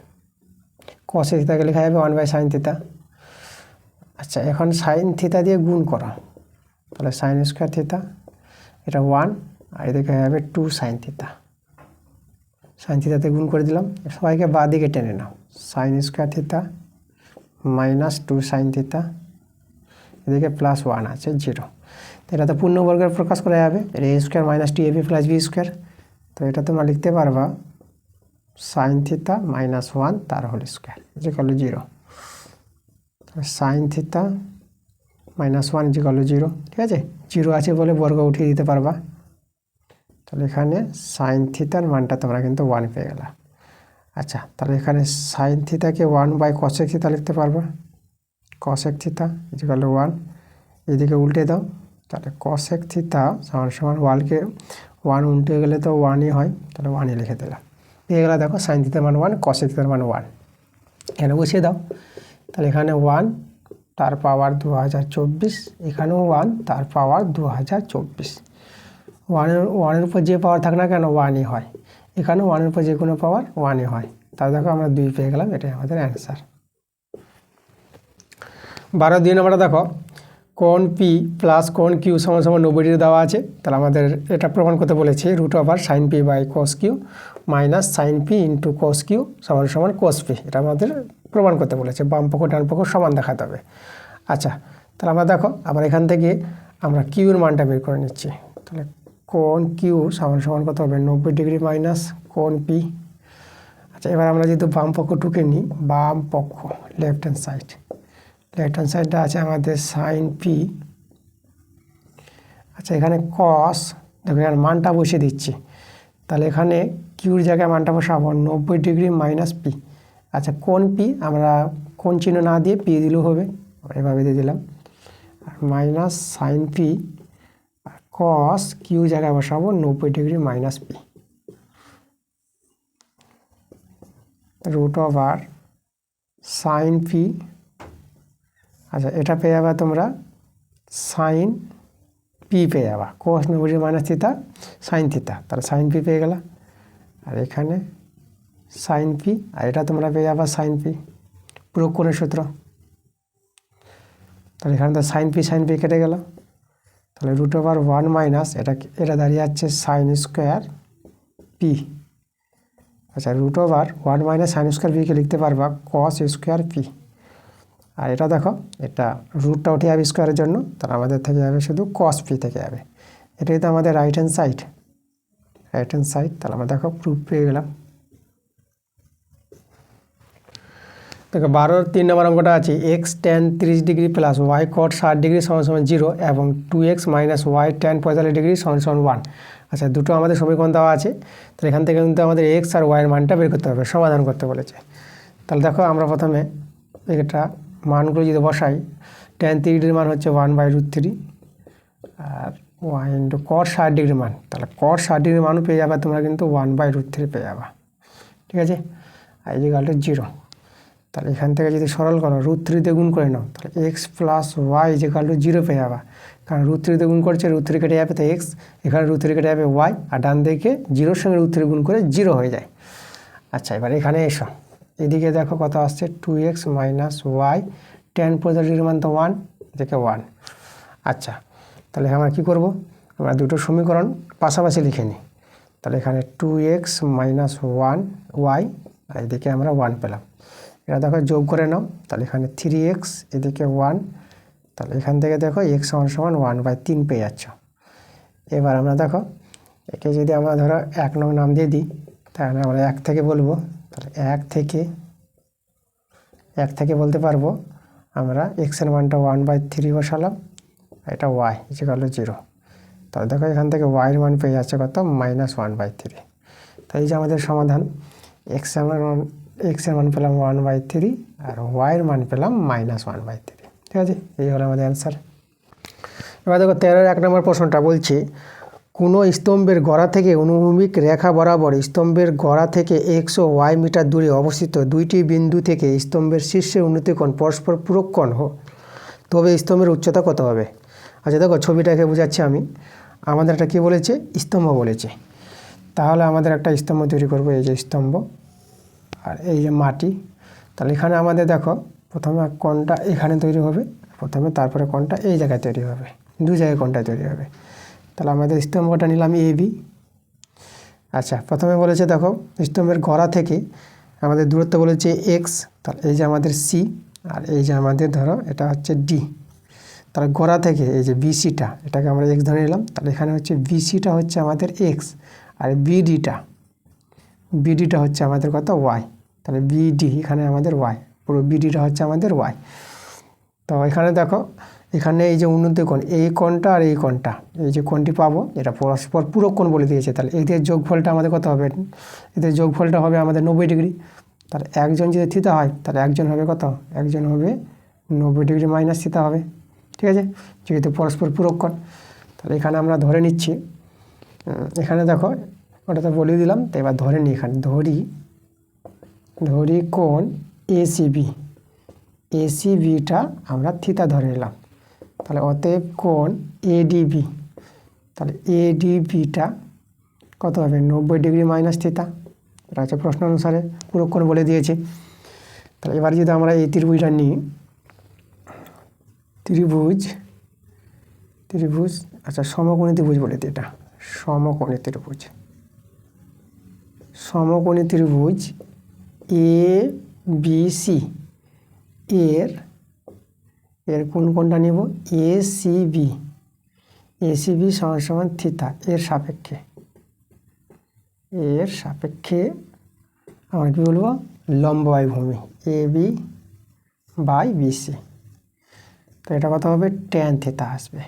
কসে থিতাকে লেখা যাবে 1/sin থিতা। আচ্ছা এখন সাইন থিতা দিয়ে গুণ করা, তাহলে সাইন স্কোয়ার থিতা, এটা 1 আর এদিকে হবে 2sin থিতা। সাইন থিতাতে গুণ করে দিলাম, সবাইকে বাঁ দিকে টেনে নাও, sine square theta minus 2sin theta, এদিকে প্লাস 1 আছে 0। তো এটা তো পূর্ণবর্গের প্রকাশ করা যাবে, এটা a square minus 2ab plus b square. তো এটা তোমরা লিখতে পারবা সাইন থিতা মাইনাস 1 তার whole square equal to 0। Sine theta minus 1 equal to 0, ঠিক আছে। 0 আছে বলে বর্গ উঠিয়ে দিতে পারবা। তাহলে এখানে সাইন থিতার মানটা তোমরা কিন্তু 1 পেয়ে গেলা। আচ্ছা তাহলে এখানে সাইন থিতাকে 1/cosec থিতা লিখতে পারবা, cosec থিতা ইজিক্যাল টু 1। এদিকে উল্টে দাও, তাহলে cosec থিতা সমান সমান 1 উল্টে গেলে তো 1ই হয়, তাহলে 1ই লিখে দিলাম। পেয়ে গেলা দেখো সাইন থিতার মান 1, cosec থিতার মান 1। এখানে বসিয়ে দাও, তাহলে এখানে 1 তার পাওয়ার 2024, এখানেও 1 তার পাওয়ার 2024। 1-এর উপর যে পাওয়ার থাক না কেন 1ই হয়, এখানেও 1-এর উপর যে কোনো পাওয়ার 1ই হয়। তাহলে দেখো আমরা 2 পেয়ে গেলাম, এটাই আমাদের অ্যান্সার। 12 নম্বরটা দেখো, কোণ পি প্লাস কোণ কিউ সমান সমান 90 ডিগ্রি দেওয়া আছে। তাহলে আমাদের এটা প্রমাণ করতে বলেছে √sin p by cos q minus sin p into cos q সমান সমান cos p। এটা আমাদের প্রমাণ করতে বলেছে, বাম পক্ষ ডান পক্ষ সমান দেখাতে হবে। আচ্ছা তাহলে আমরা দেখো আবার এখান থেকে আমরা কিউর মানটা বের করে নিচ্ছি। তাহলে কোণ কিউ সমান সমান কত হবে, 90 ডিগ্রি মাইনাস কোণ পি। আচ্ছা এবার আমরা যেহেতু বাম পক্ষ টুকে নিই, বাম পক্ষ লেফট হ্যান্ড সাইডটা আছে আমাদের সাইন পি। আচ্ছা এখানে কস, দেখো এখানে মানটা বসিয়ে দিচ্ছি, তাহলে এখানে কিউর জায়গায় মানটা বসাবো 90 ডিগ্রি মাইনাস পি। আচ্ছা কোণ পি আমরা কোণ চিহ্ন না দিয়ে পি দিলেও হবে, এভাবে দিয়ে দিলাম, আর মাইনাস সাইন পি আর কস কিউ জায়গায় বসাবো 90 degree minus P √sin P. আচ্ছা এটা পেয়ে যাবা তোমরা সাইন পি পেয়ে যাবা, cos 90 ডিগ্রি মাইনাস থিতা সাইন থিতা, তাহলে সাইন পি পেয়ে গেলা। আর এখানে সাইন পি, আর এটা তোমরা পেয়ে যাবা সাইন পি, প্রয়োগ কোণের সূত্র। তাহলে এখানে তো সাইন পি কেটে গেল, তাহলে √1 মাইনাস এটা দাঁড়িয়ে যাচ্ছে সাইন স্কোয়ার পি। আচ্ছা √1 মাইনাস সাইন স্কোয়ার পিকে লিখতে পারবা cos স্কোয়ার পি। আর এটা দেখো এটা রুটটা উঠে যাবে স্কোয়ারের জন্য, তাহলে আমাদের থেকে যাবে শুধু cos পি থেকে যাবে। এটাই তো আমাদের রাইট হ্যান্ড সাইড। তাহলে আমরা দেখো প্রুফ পেয়ে গেলাম। দেখো 12 নম্বর অঙ্কটা আছে x tan 30 degree plus y cot 60 degree সমান সমান 0 এবং 2x minus y tan 45 degree সমান সমান 1। আচ্ছা দুটো আমাদের সমীকরণ দেওয়া আছে, তাহলে এখান থেকে কিন্তু আমাদের x আর y এর মানটা বের করতে হবে, সমাধান করতে বলেছে। তাহলে দেখো আমরা প্রথমে এটা মানগুলো যদি বসাই, tan 30 ডিগ্রির মান হচ্ছে 1/√3 আর y ইন্টু cot 60 ডিগ্রির মান, তাহলে cot 60 ডিগ্রির মানও পেয়ে যাবে তোমরা কিন্তু 1/√3 পেয়ে যাবা, ঠিক আছে। আর ইকুয়াল টু 0। তাহলে এখান থেকে যদি সরল করো √3 দিয়ে গুণ করে নাও, তাহলে x plus y equal to 0 পেয়ে যাবা, কারণ √3 দিয়ে গুণ করছে, √3 কেটে যাবে তো x, এখানে √3 কেটে যাবে y, আর ডান দিকে 0-র সঙ্গে √3 গুণ করে 0 হয়ে যায়। আচ্ছা এবার এখানে এসো, এদিকে দেখো কত আসছে 2x মাইনাস y tan 45 ডিগ্রির মান তো 1, এদিকে 1। আচ্ছা তাহলে আমরা কী করব, আমরা দুটো সমীকরণ পাশাপাশি লিখে নিই। তাহলে এখানে 2x মাইনাস 1y আর এদিকে আমরা 1 পেলাম, এটা দেখো যোগ করে নাও, তাহলে এখানে 3x এদিকে 1, তাহলে এখান থেকে দেখো x সমান সমান 1/3 পেয়ে যাচ্ছ। এবার আমরা দেখো একে যদি আমরা ধরো 1 নং নাম দিয়ে দিই, তাহলে আমরা 1 থেকে বলবো, তাহলে 1 থেকে 1 থেকে বলতে পারবো আমরা এক্সের মানটা 1/3 বসালাম, এটা ওয়াই ইকুয়াল টু 0। তাহলে দেখো এখান থেকে ওয়াইয়ের মান পেয়ে যাচ্ছে কত, -1/3। তাই এই যে আমাদের সমাধান, এক্সের মান পেলাম 1/3 আর ওয়াইয়ের মান পেলাম -1/3। ঠিক আছে, এই হলো আমাদের অ্যান্সার। এবার দেখো 13-এর 1 নম্বর প্রশ্নটা বলছে, কোনো স্তম্ভের গোড়া থেকে অনুভূমিক রেখা বরাবর স্তম্ভের গোড়া থেকে x ও y মিটার দূরে অবস্থিত দুইটি বিন্দু থেকে স্তম্ভের শীর্ষের উন্নতি কোণ পরস্পর পূরক কোণ তবে স্তম্ভের উচ্চতা কত হবে। আচ্ছা দেখো ছবিটাকে বোঝাচ্ছি আমি, আমাদের একটা কী বলেছে, স্তম্ভ বলেছে। তাহলে আমাদের একটা স্তম্ভ তৈরি করব, এই যে স্তম্ভ আর এই যে মাটি। তাহলে এখানে আমাদের দেখো প্রথমে কোণটা এখানে তৈরি হবে প্রথমে, তারপরে কোণটা এই জায়গায় তৈরি হবে, দু জায়গায় কোণটা তৈরি হবে। তাহলে আমাদের স্তম্ভটা নিলাম এবি। আচ্ছা প্রথমে বলেছে দেখো স্তম্ভের গোড়া থেকে আমাদের দূরত্ব বলেছে এক্স, তাহলে এই যে আমাদের সি আর এই যে আমাদের ধরো এটা হচ্ছে ডি। তাহলে গোড়া থেকে এই যে বিসিটা, এটাকে আমরা এক্স ধরে নিলাম। তাহলে এখানে হচ্ছে বিসিটা হচ্ছে আমাদের এক্স আর বিডিটা হচ্ছে আমাদের কত, ওয়াই। তাহলে বিডি এখানে আমাদের ওয়াই, পুরো বিডিটা হচ্ছে আমাদের ওয়াই। তো এখানে দেখো এখানে এই যে উন্নতি কোণ, এই কোণটা আর এই কোণটা, এই যে কোণটি পাবো এটা পরস্পর পূরক কোণ বলে দিয়েছে। তাহলে এদের যোগফলটা আমাদের কত হবে, এদের যোগফলটা হবে আমাদের 90 ডিগ্রি। তাহলে একজন যদি থিতা হয় তাহলে একজন হবে কত, একজন হবে 90 ডিগ্রি মাইনাস থিতা হবে। ঠিক আছে, যেহেতু পরস্পর পূরক কোণ। তাহলে এখানে আমরা ধরে নিচ্ছি, এখানে দেখো ওটা তো বলে দিলাম। তো এবার ধরে নিই, এখানে ধরি কোণ এসিবিটা আমরা থিতা ধরে নিলাম। তাহলে অতএব কোণ এডিবি, তাহলে এডিবিটা কত হবে, 90 ডিগ্রি মাইনাস থিতা। এটা হচ্ছে প্রশ্ন অনুসারে পূরক কোণ বলে দিয়েছে। তাহলে এবার যদি আমরা এই ত্রিভুজটা নিই, ত্রিভুজ আচ্ছা সমকোণী ত্রিভুজ বলে দিই, এটা সমকোণী ত্রিভুজ এ বি সি এর কোন কোণটা নেব, এসিবি সমান থিতা, এর সাপেক্ষে আমরা কী বলবো, লম্ব বাই ভূমি এবি বাই বিসি। তো এটা কত হবে, ট্যান থিতা আসবে।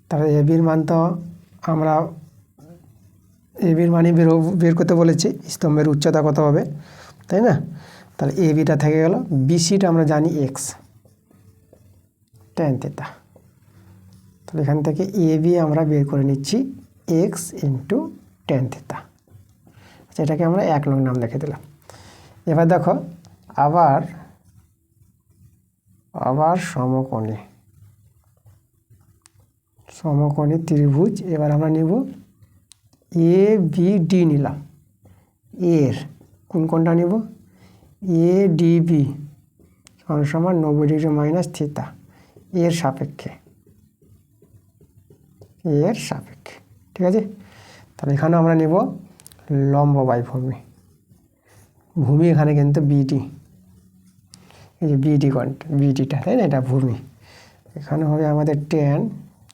তাহলে এবির মান তো আমরা এবির মানই বের করতে বলেছি, স্তম্ভের উচ্চতা কত হবে, তাই না। তাহলে এবিটা থেকে গেল, বিসিটা আমরা জানি এক্স, ট্যান থিতা। তাহলে এখান থেকে এবি আমরা বের করে নিচ্ছি এক্স ইন্টু ট্যান থিতা। আচ্ছা এটাকে আমরা 1 নং নাম লিখে দিলাম। এবার দেখো আবার সমকোণী ত্রিভুজ। এবার আমরা নিব এ বি ডি নিলাম, এর কোন কোণটা নিব, এডিবি সমান 90 ডিগ্রি মাইনাস থিতা, এর সাপেক্ষে। ঠিক আছে, তাহলে এখানে আমরা নিব লম্ব বাই ভূমি এখানে কিন্তু বিডি, এই যে বিডিটা তাই না, এটা ভূমি। এখানে হবে আমাদের ট্যান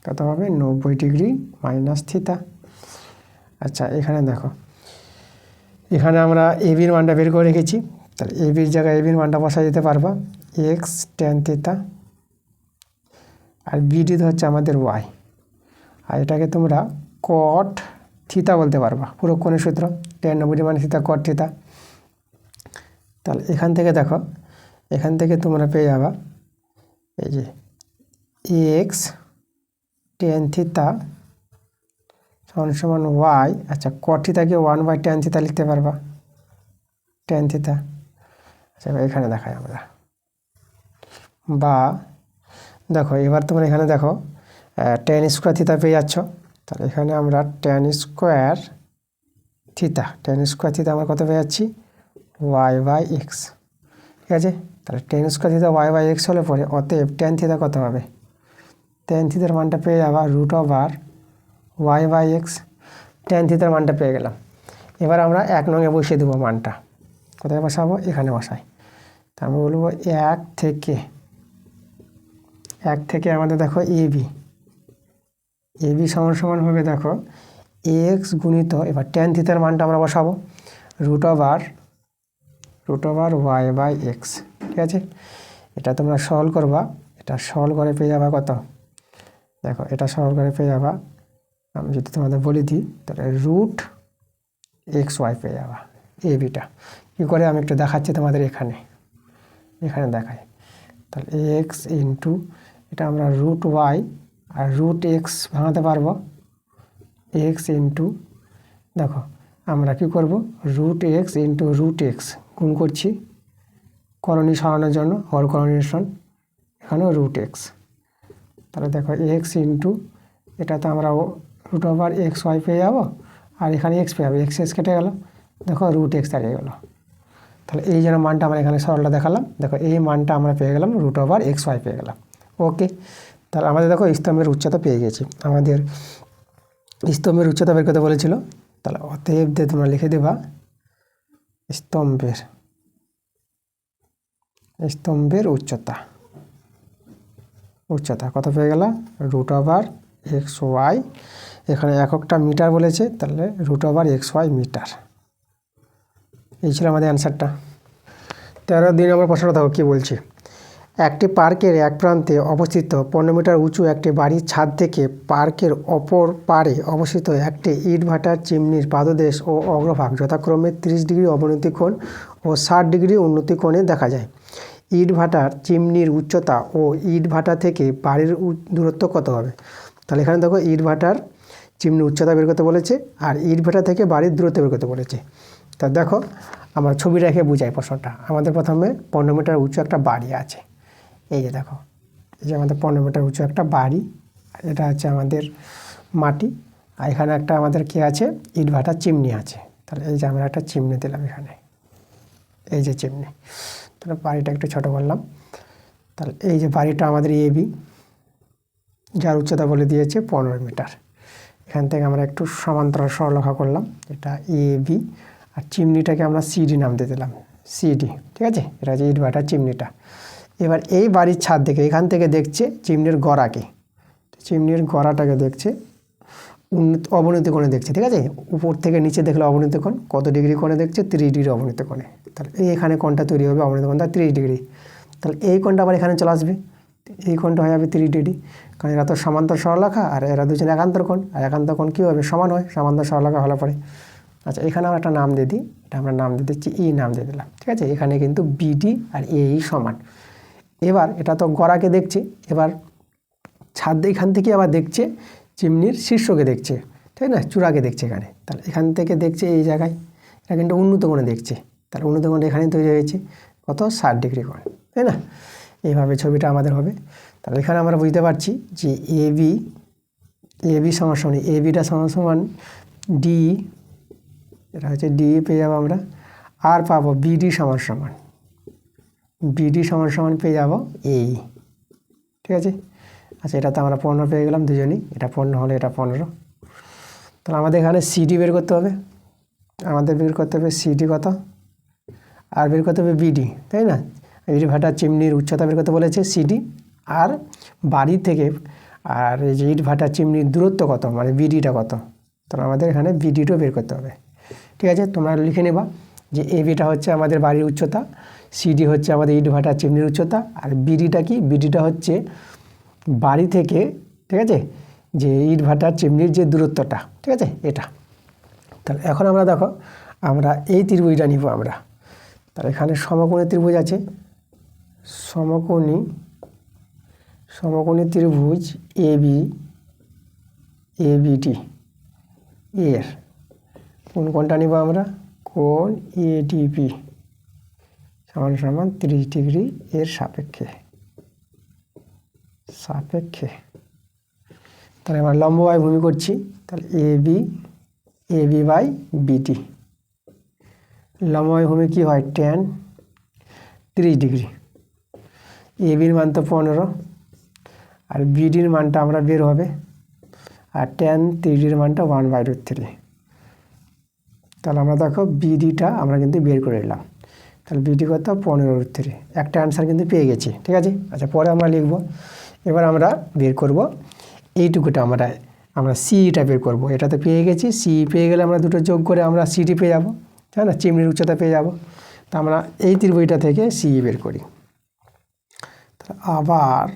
কত হবে, 90 ডিগ্রি মাইনাস থিতা। আচ্ছা এখানে দেখো, এখানে আমরা এবির মানটা বের করে রেখেছি। তাহলে এবির জায়গায় এবির মানটা বসা যেতে পারবা, এক্স ট্যান থিতা, আর বিডি হচ্ছে আমাদের ওয়াই, আর এটাকে তোমরা কট থিতা বলতে পারবা, পূরক কোণের সূত্র ট্যান 90 ডিগ্রি মাইনাস থিতা কট থিতা। তাহলে এখান থেকে দেখো, এখান থেকে তোমরা পেয়ে যাবা এই যে এক্স ট্যান থিতা সমান ওয়াই। আচ্ছা কট থিতাকে 1/tan থিতা লিখতে পারবা, ট্যান থিতা। আচ্ছা এখানে দেখাই আমরা, বা দেখো এবার তোমরা এখানে দেখো ট্যান স্কোয়ার থিতা পেয়ে যাচ্ছ। তাহলে এখানে আমরা ট্যান স্কোয়ার থিতা আমরা কত পেয়ে যাচ্ছি, y/x। ঠিক আছে, তাহলে ট্যান স্কোয়ার থিতা y/x হলে পরে অতএব ট্যান থিতা কত হবে, ট্যান থিতার মানটা পেয়ে যাবা √y/x। ট্যান থিতার মানটা পেয়ে গেলাম। এবার আমরা 1 নংয়ে বসিয়ে দেবো মানটা, কোথায় বসাবো, এখানে বসাই। তা আমি বলবো 1 থেকে আমাদের দেখো এবি সমান হবে দেখো এক্স গুণিত, এবার ট্যান থিতার মানটা আমরা বসাবো x, ঠিক আছে। এটা তোমরা সলভ করবা, এটা সলভ করে পেয়ে যাবা কত, দেখো এটা সলভ করে পেয়ে যাবা, আমি যদি তোমাদের বলে দিই তাহলে √xy পেয়ে যাবা বিটা। কী করে আমি একটু দেখাচ্ছি তোমাদের, এখানে দেখাই। তাহলে x ইন্টু এটা আমরা √y আর √x ভাঙাতে পারবো, x ইন্টু দেখো আমরা কি করব, √x ইন্টু √x গুণ করছি করণী সরানোর জন্য, হরকরণীয় এখানেও √x। তাহলে দেখো x ইন্টু এটা তো আমরা √xy পেয়ে যাবো, আর এখানে x পেয়ে যাবো, x কেটে গেল, দেখো √x দাঁড়িয়ে গেলো। তাহলে এই যেন মানটা আমরা এখানে সরলটা দেখালাম, দেখো এই মানটা আমরা পেয়ে গেলাম, √xy পেয়ে গেলাম। ওকে, তাহলে আমাদের দেখো স্তম্ভের উচ্চতা পেয়ে গেছি, আমাদের স্তম্ভের উচ্চতা বের করতে বলেছিল। তাহলে অতএব দিয়ে তোমরা লিখে দেবা স্তম্ভের উচ্চতা কত পেয়ে গেল, √xy, এখানে এককটা মিটার বলেছে, তাহলে √xy মিটার। এই ছিল আমাদের অ্যান্সারটা। 13 দিন আমার প্রশ্নটা দেখো কী বলছি। একটি পার্কের এক প্রান্তে অবস্থিত 15 মিটার উঁচু একটি বাড়ির ছাদ থেকে পার্কের অপর পাড়ে অবস্থিত একটি ইটভাটার চিমনির পাদদেশ ও অগ্রভাগ যথাক্রমে 30 ডিগ্রি অবনতি কোণ ও 60 ডিগ্রি উন্নতি কোণে দেখা যায়। ইটভাটার চিমনির উচ্চতা ও ইটভাটা থেকে বাড়ির দূরত্ব কত হবে? তাহলে এখানে দেখো ইটভাটার চিমনির উচ্চতা বের করতে বলেছে, আর ইটভাটা থেকে বাড়ির দূরত্ব বের করতে বলেছে। তা দেখো আমরা ছবি রেখে বুঝাই প্রশ্নটা। আমাদের প্রথমে 15 মিটার উঁচু একটা বাড়ি আছে, এই যে দেখো, এই যে আমাদের 15 মিটার উঁচু একটা বাড়ি, এটা হচ্ছে আমাদের মাটি, আর এখানে একটা আমাদের কী আছে, ইটভাটার চিমনি আছে। তাহলে এই যে আমরা একটা চিমনি দিলাম এখানে, এই যে চিমনি, তাহলে বাড়িটা একটু ছোটো করলাম। তাহলে এই যে বাড়িটা আমাদের এবি, যার উচ্চতা বলে দিয়েছে 15 মিটার। এখান থেকে আমরা একটু সমান্তরাল সরলরেখা করলাম, এটা এবি, আর চিমনিটাকে আমরা সিডি নাম দিয়ে দিলাম, সিডি, ঠিক আছে। এটা হচ্ছে ইটভাটার চিমনিটা। এবার এই বাড়ির ছাদ থেকে এখান থেকে দেখছে চিমনির গড়াকে, চিমনির গড়াটাকে দেখছে অবনতি কোণে দেখছে, ঠিক আছে। উপর থেকে নিচে দেখলে অবনতি কোণ কত ডিগ্রি কোণে দেখছে, 30 ডিগ্রি অবনতি কোণে। তাহলে এখানে কোণটা তৈরি হবে, অবনতি কোণটা 30 ডিগ্রি। তাহলে এই কোণটা আবার এখানে চলে আসবে, এই কোণটা হয়ে যাবে 30 ডিগ্রি, কারণ এরা তো সমান্তর সরলরেখা, আর এরা দুজন একান্তর কোণ, আর একান্তর কোণ কী হবে, সমান হয় সমান্তর সরলরেখা হলে পরে। আচ্ছা, এখানে আমরা একটা নাম দিয়ে দিই, এটা আমরা নাম দিয়ে দিচ্ছি ই নাম দিয়ে দিলাম, ঠিক আছে। এখানে কিন্তু বিডি আর এই সমান। এবার এটা তো গড়াকে দেখছে, এবার ছাদ এখান থেকে আবার দেখছে চিমনির শীর্ষকে দেখছে, ঠিক না, চূড়াকে দেখছে এখানে। তাহলে এখান থেকে দেখছে এই জায়গায়, এটা কিন্তু উন্নত কোণে দেখছে, তাহলে উন্নত কোণটা এখানে তৈরি হয়েছে কত, 60 ডিগ্রি কোণ, তাই না। এইভাবে ছবিটা আমাদের হবে। তাহলে এখানে আমরা বুঝতে পারছি যে এবি সমান এবিটা সমান ডি, এটা হচ্ছে ডি পেয়ে যাবো আমরা, আর পাবো বিডি সমান বিডি সমান পেয়ে যাবো এই, ঠিক আছে। আচ্ছা, এটা তো আমরা 15 পেয়ে গেলাম দুজনই, এটা 15 হলে এটা 15। তাহলে আমাদের এখানে সিডি বের করতে হবে, সিডি কত, আর বের করতে হবে বিডি, তাই না। ইটভাটার চিমনির উচ্চতা বের করতে বলেছে সিডি, আর বাড়ি থেকে আর এই যে ইটভাটার চিমনির দূরত্ব কত, মানে বিডিটা কত। তাহলে আমাদের এখানে বিডিটাও বের করতে হবে, ঠিক আছে। তোমরা লিখে নেবা যে এবিটা হচ্ছে আমাদের বাড়ির উচ্চতা, সিডি হচ্ছে আমাদের ইটভাটার চিমনির উচ্চতা, আর বিডিটা কি, বিডিটা হচ্ছে বাড়ি থেকে, ঠিক আছে, যে ইটভাটার চিমনির যে দূরত্বটা, ঠিক আছে, এটা। তাহলে এখন আমরা দেখো আমরা এই ত্রিভুজটা নিব আমরা। তাহলে এখানে সমকোণী ত্রিভুজ আছে, সমকোণী ত্রিভুজ এবিডি এর কোনটা নিব আমরা, কোণ এডিপি সমান 30 ডিগ্রি এর সাপেক্ষে। তাহলে আমরা লম্ববাই ভূমি করছি, তাহলে এবি বাই বিডি, লম্ববাই ভূমি কী হয়, tan 30 ডিগ্রি। এবির মান তো 15, আর বিডির মানটা আমরা বের হবে, আর tan 30 মানটা 1/√3। তাহলে আমরা দেখো বিডিটা আমরা কিন্তু বের করে নিলাম, তাহলে বিডি কত, 15√3। একটা অ্যান্সার কিন্তু পেয়ে গেছি, ঠিক আছে। আচ্ছা, পরে আমরা লিখব, এবার আমরা বের করব এইটুকুটা, আমরা সিটা বের করব। এটা তো পেয়ে গেছি, সি পেয়ে গেলে আমরা দুটো যোগ করে আমরা সিডি পেয়ে যাবো, তাই না, চিমনির উচ্চতা পেয়ে যাব। তা আমরা এই ত্রিভুজটা থেকে সিই বের করি। আবার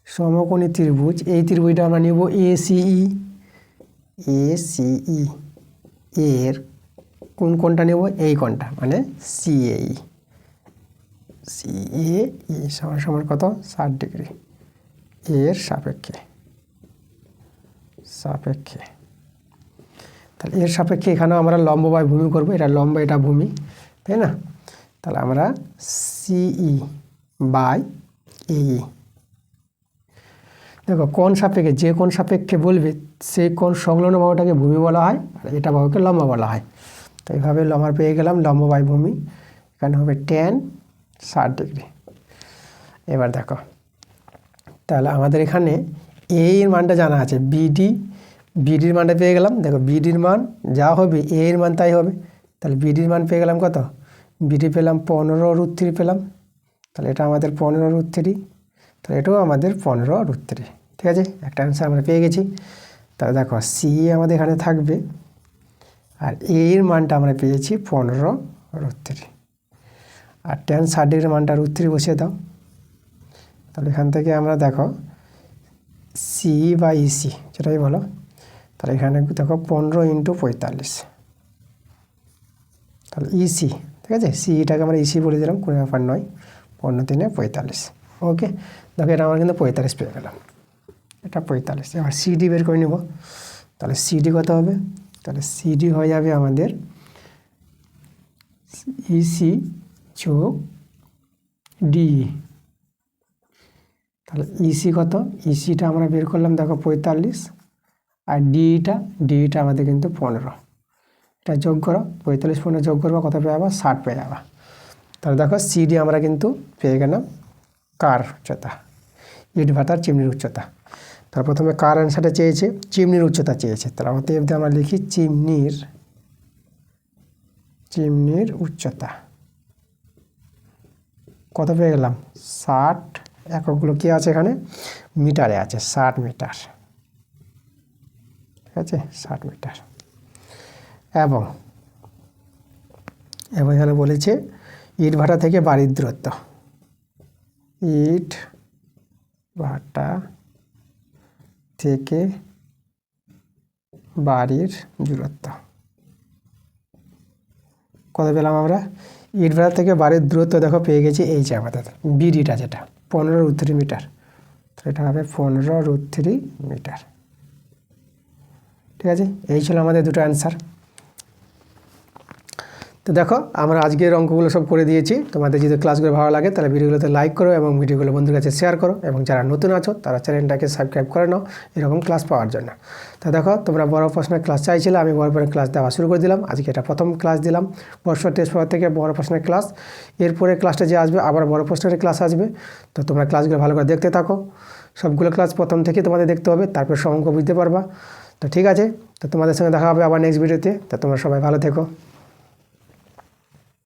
সমকোণী ত্রিভুজ, এই ত্রিভুজটা আমরা নেব এসিই। এর কোন কোণটা নেব? এই কোণটা, মানে সিএই। সমান সমান কত? 60 ডিগ্রি এর সাপেক্ষে। তাহলে এর সাপেক্ষে এখানেও আমরা লম্ব বাই ভূমি করব। এটা লম্ব, এটা ভূমি, তাই না? তাহলে আমরা সিই বাই এই। দেখো কোণ সাপেক্ষে, যে কোণ সাপেক্ষে বলবে সেই কোণ সংলগ্ন বাহুটাকে ভূমি বলা হয়, আর এটা বাহুকে লম্ব বলা হয়। তো এইভাবে আমরা পেয়ে গেলাম লম্ব বাই ভূমি। এখানে হবে tan 60 ডিগ্রি। এবার দেখো, তাহলে আমাদের এখানে এর মানটা জানা আছে, বিডির মানটা পেয়ে গেলাম। দেখো বিডির মান যা হবে এর মান তাই হবে। তাহলে বিডির মান পেয়ে গেলাম কত? বিডি পেলাম 15√3 পেলাম। তাহলে এটা আমাদের 15√3, তাহলে এটাও আমাদের 15√3। ঠিক আছে, একটা অ্যান্সার আমরা পেয়ে গেছি। তাহলে দেখো সি আমাদের এখানে থাকবে, আর এর মানটা আমরা পেয়েছি 15√3। আর tan 60 ডিগ্রির মানটা √3 বসিয়ে দাও। তাহলে এখান থেকে আমরা দেখো সি বা ইসি যেটাই বলো, তাহলে এখানে দেখো 15 × 45। তাহলে ইসি, ঠিক আছে, সিটাকে আমরা ইসি বলে দিলাম, কোনো ব্যাপার নয়। 15 × 3 = 45। ওকে, দেখো এটা আমরা কিন্তু 45 পেয়ে গেলাম। এটা 45। এবার সিডি বের করে নেব। তাহলে সিডি কত হবে? তাহলে সিডি হয়ে যাবে আমাদের ইসি যোগ ডি। তাহলে ইসি কত? ইসিটা আমরা বের করলাম, দেখো 45, আর ডিটা আমাদের কিন্তু 15। এটা যোগ করো, 45 15 যোগ করবো, কত পেয়ে যাবো? 60 পেয়ে যাবা। তাহলে দেখো সিডি আমরা কিন্তু পেয়ে গেলাম কার উচ্চতা, ইট ভাটার চিমনির উচ্চতা। তার প্রথমে কার অ্যান্সারটা চেয়েছে, চিমনির উচ্চতা চেয়েছে। তাহলে আমাদের এবার আমরা লিখি চিমনির উচ্চতা কত পেয়ে গেলাম? 60। এককগুলো কি আছে এখানে? মিটারে আছে, 60 মিটার। ঠিক আছে, 60 মিটার। এবং এখানে বলেছে ইট ভাটা থেকে বাড়ির দূরত্ব। ইট ভাটা থেকে বাড়ির দূরত্ব কত পেলাম আমরা? ইট ভাটা থেকে বাড়ির দূরত্ব দেখো পেয়ে গেছি, এই যে আমাদের বিডিটা যেটা 15√3 মিটার। তো এটা হবে 15√3 মিটার। ঠিক আছে, এই ছিল আমাদের দুটো অ্যান্সার। তো দেখো আমরা আজকের অঙ্কগুলো সব করে দিয়েছি। তোমাদের যদি ক্লাসগুলো ভালো লাগে তাহলে ভিডিওগুলোতে লাইক করো এবং ভিডিওগুলো বন্ধুদের কাছে শেয়ার করো, এবং যারা নতুন আছো তারা চ্যানেলটাকে সাবস্ক্রাইব করে নাও এরকম ক্লাস পাওয়ার জন্য। তো দেখো তোমরা বড় প্রশ্নের ক্লাস চাইছিলে, আমি বড় প্রশ্নের ক্লাস দেওয়া শুরু করে দিলাম। আজকে এটা প্রথম ক্লাস দিলাম, বর্ষ টেস্ট পেপার থেকে বড় প্রশ্নের ক্লাস। এরপরে ক্লাসটা যে আসবে আবার বড় প্রশ্নের ক্লাস আসবে। তো তোমরা ক্লাসগুলো ভালো করে দেখতে থাকো। সবগুলো ক্লাস প্রথম থেকে তোমাদের দেখতে হবে, তারপর সব অঙ্ক বুঝতে পারবা। তো ঠিক আছে, তো তোমাদের সঙ্গে দেখা হবে আবার নেক্সট ভিডিওতে। তো তোমরা সবাই ভালো থেকো।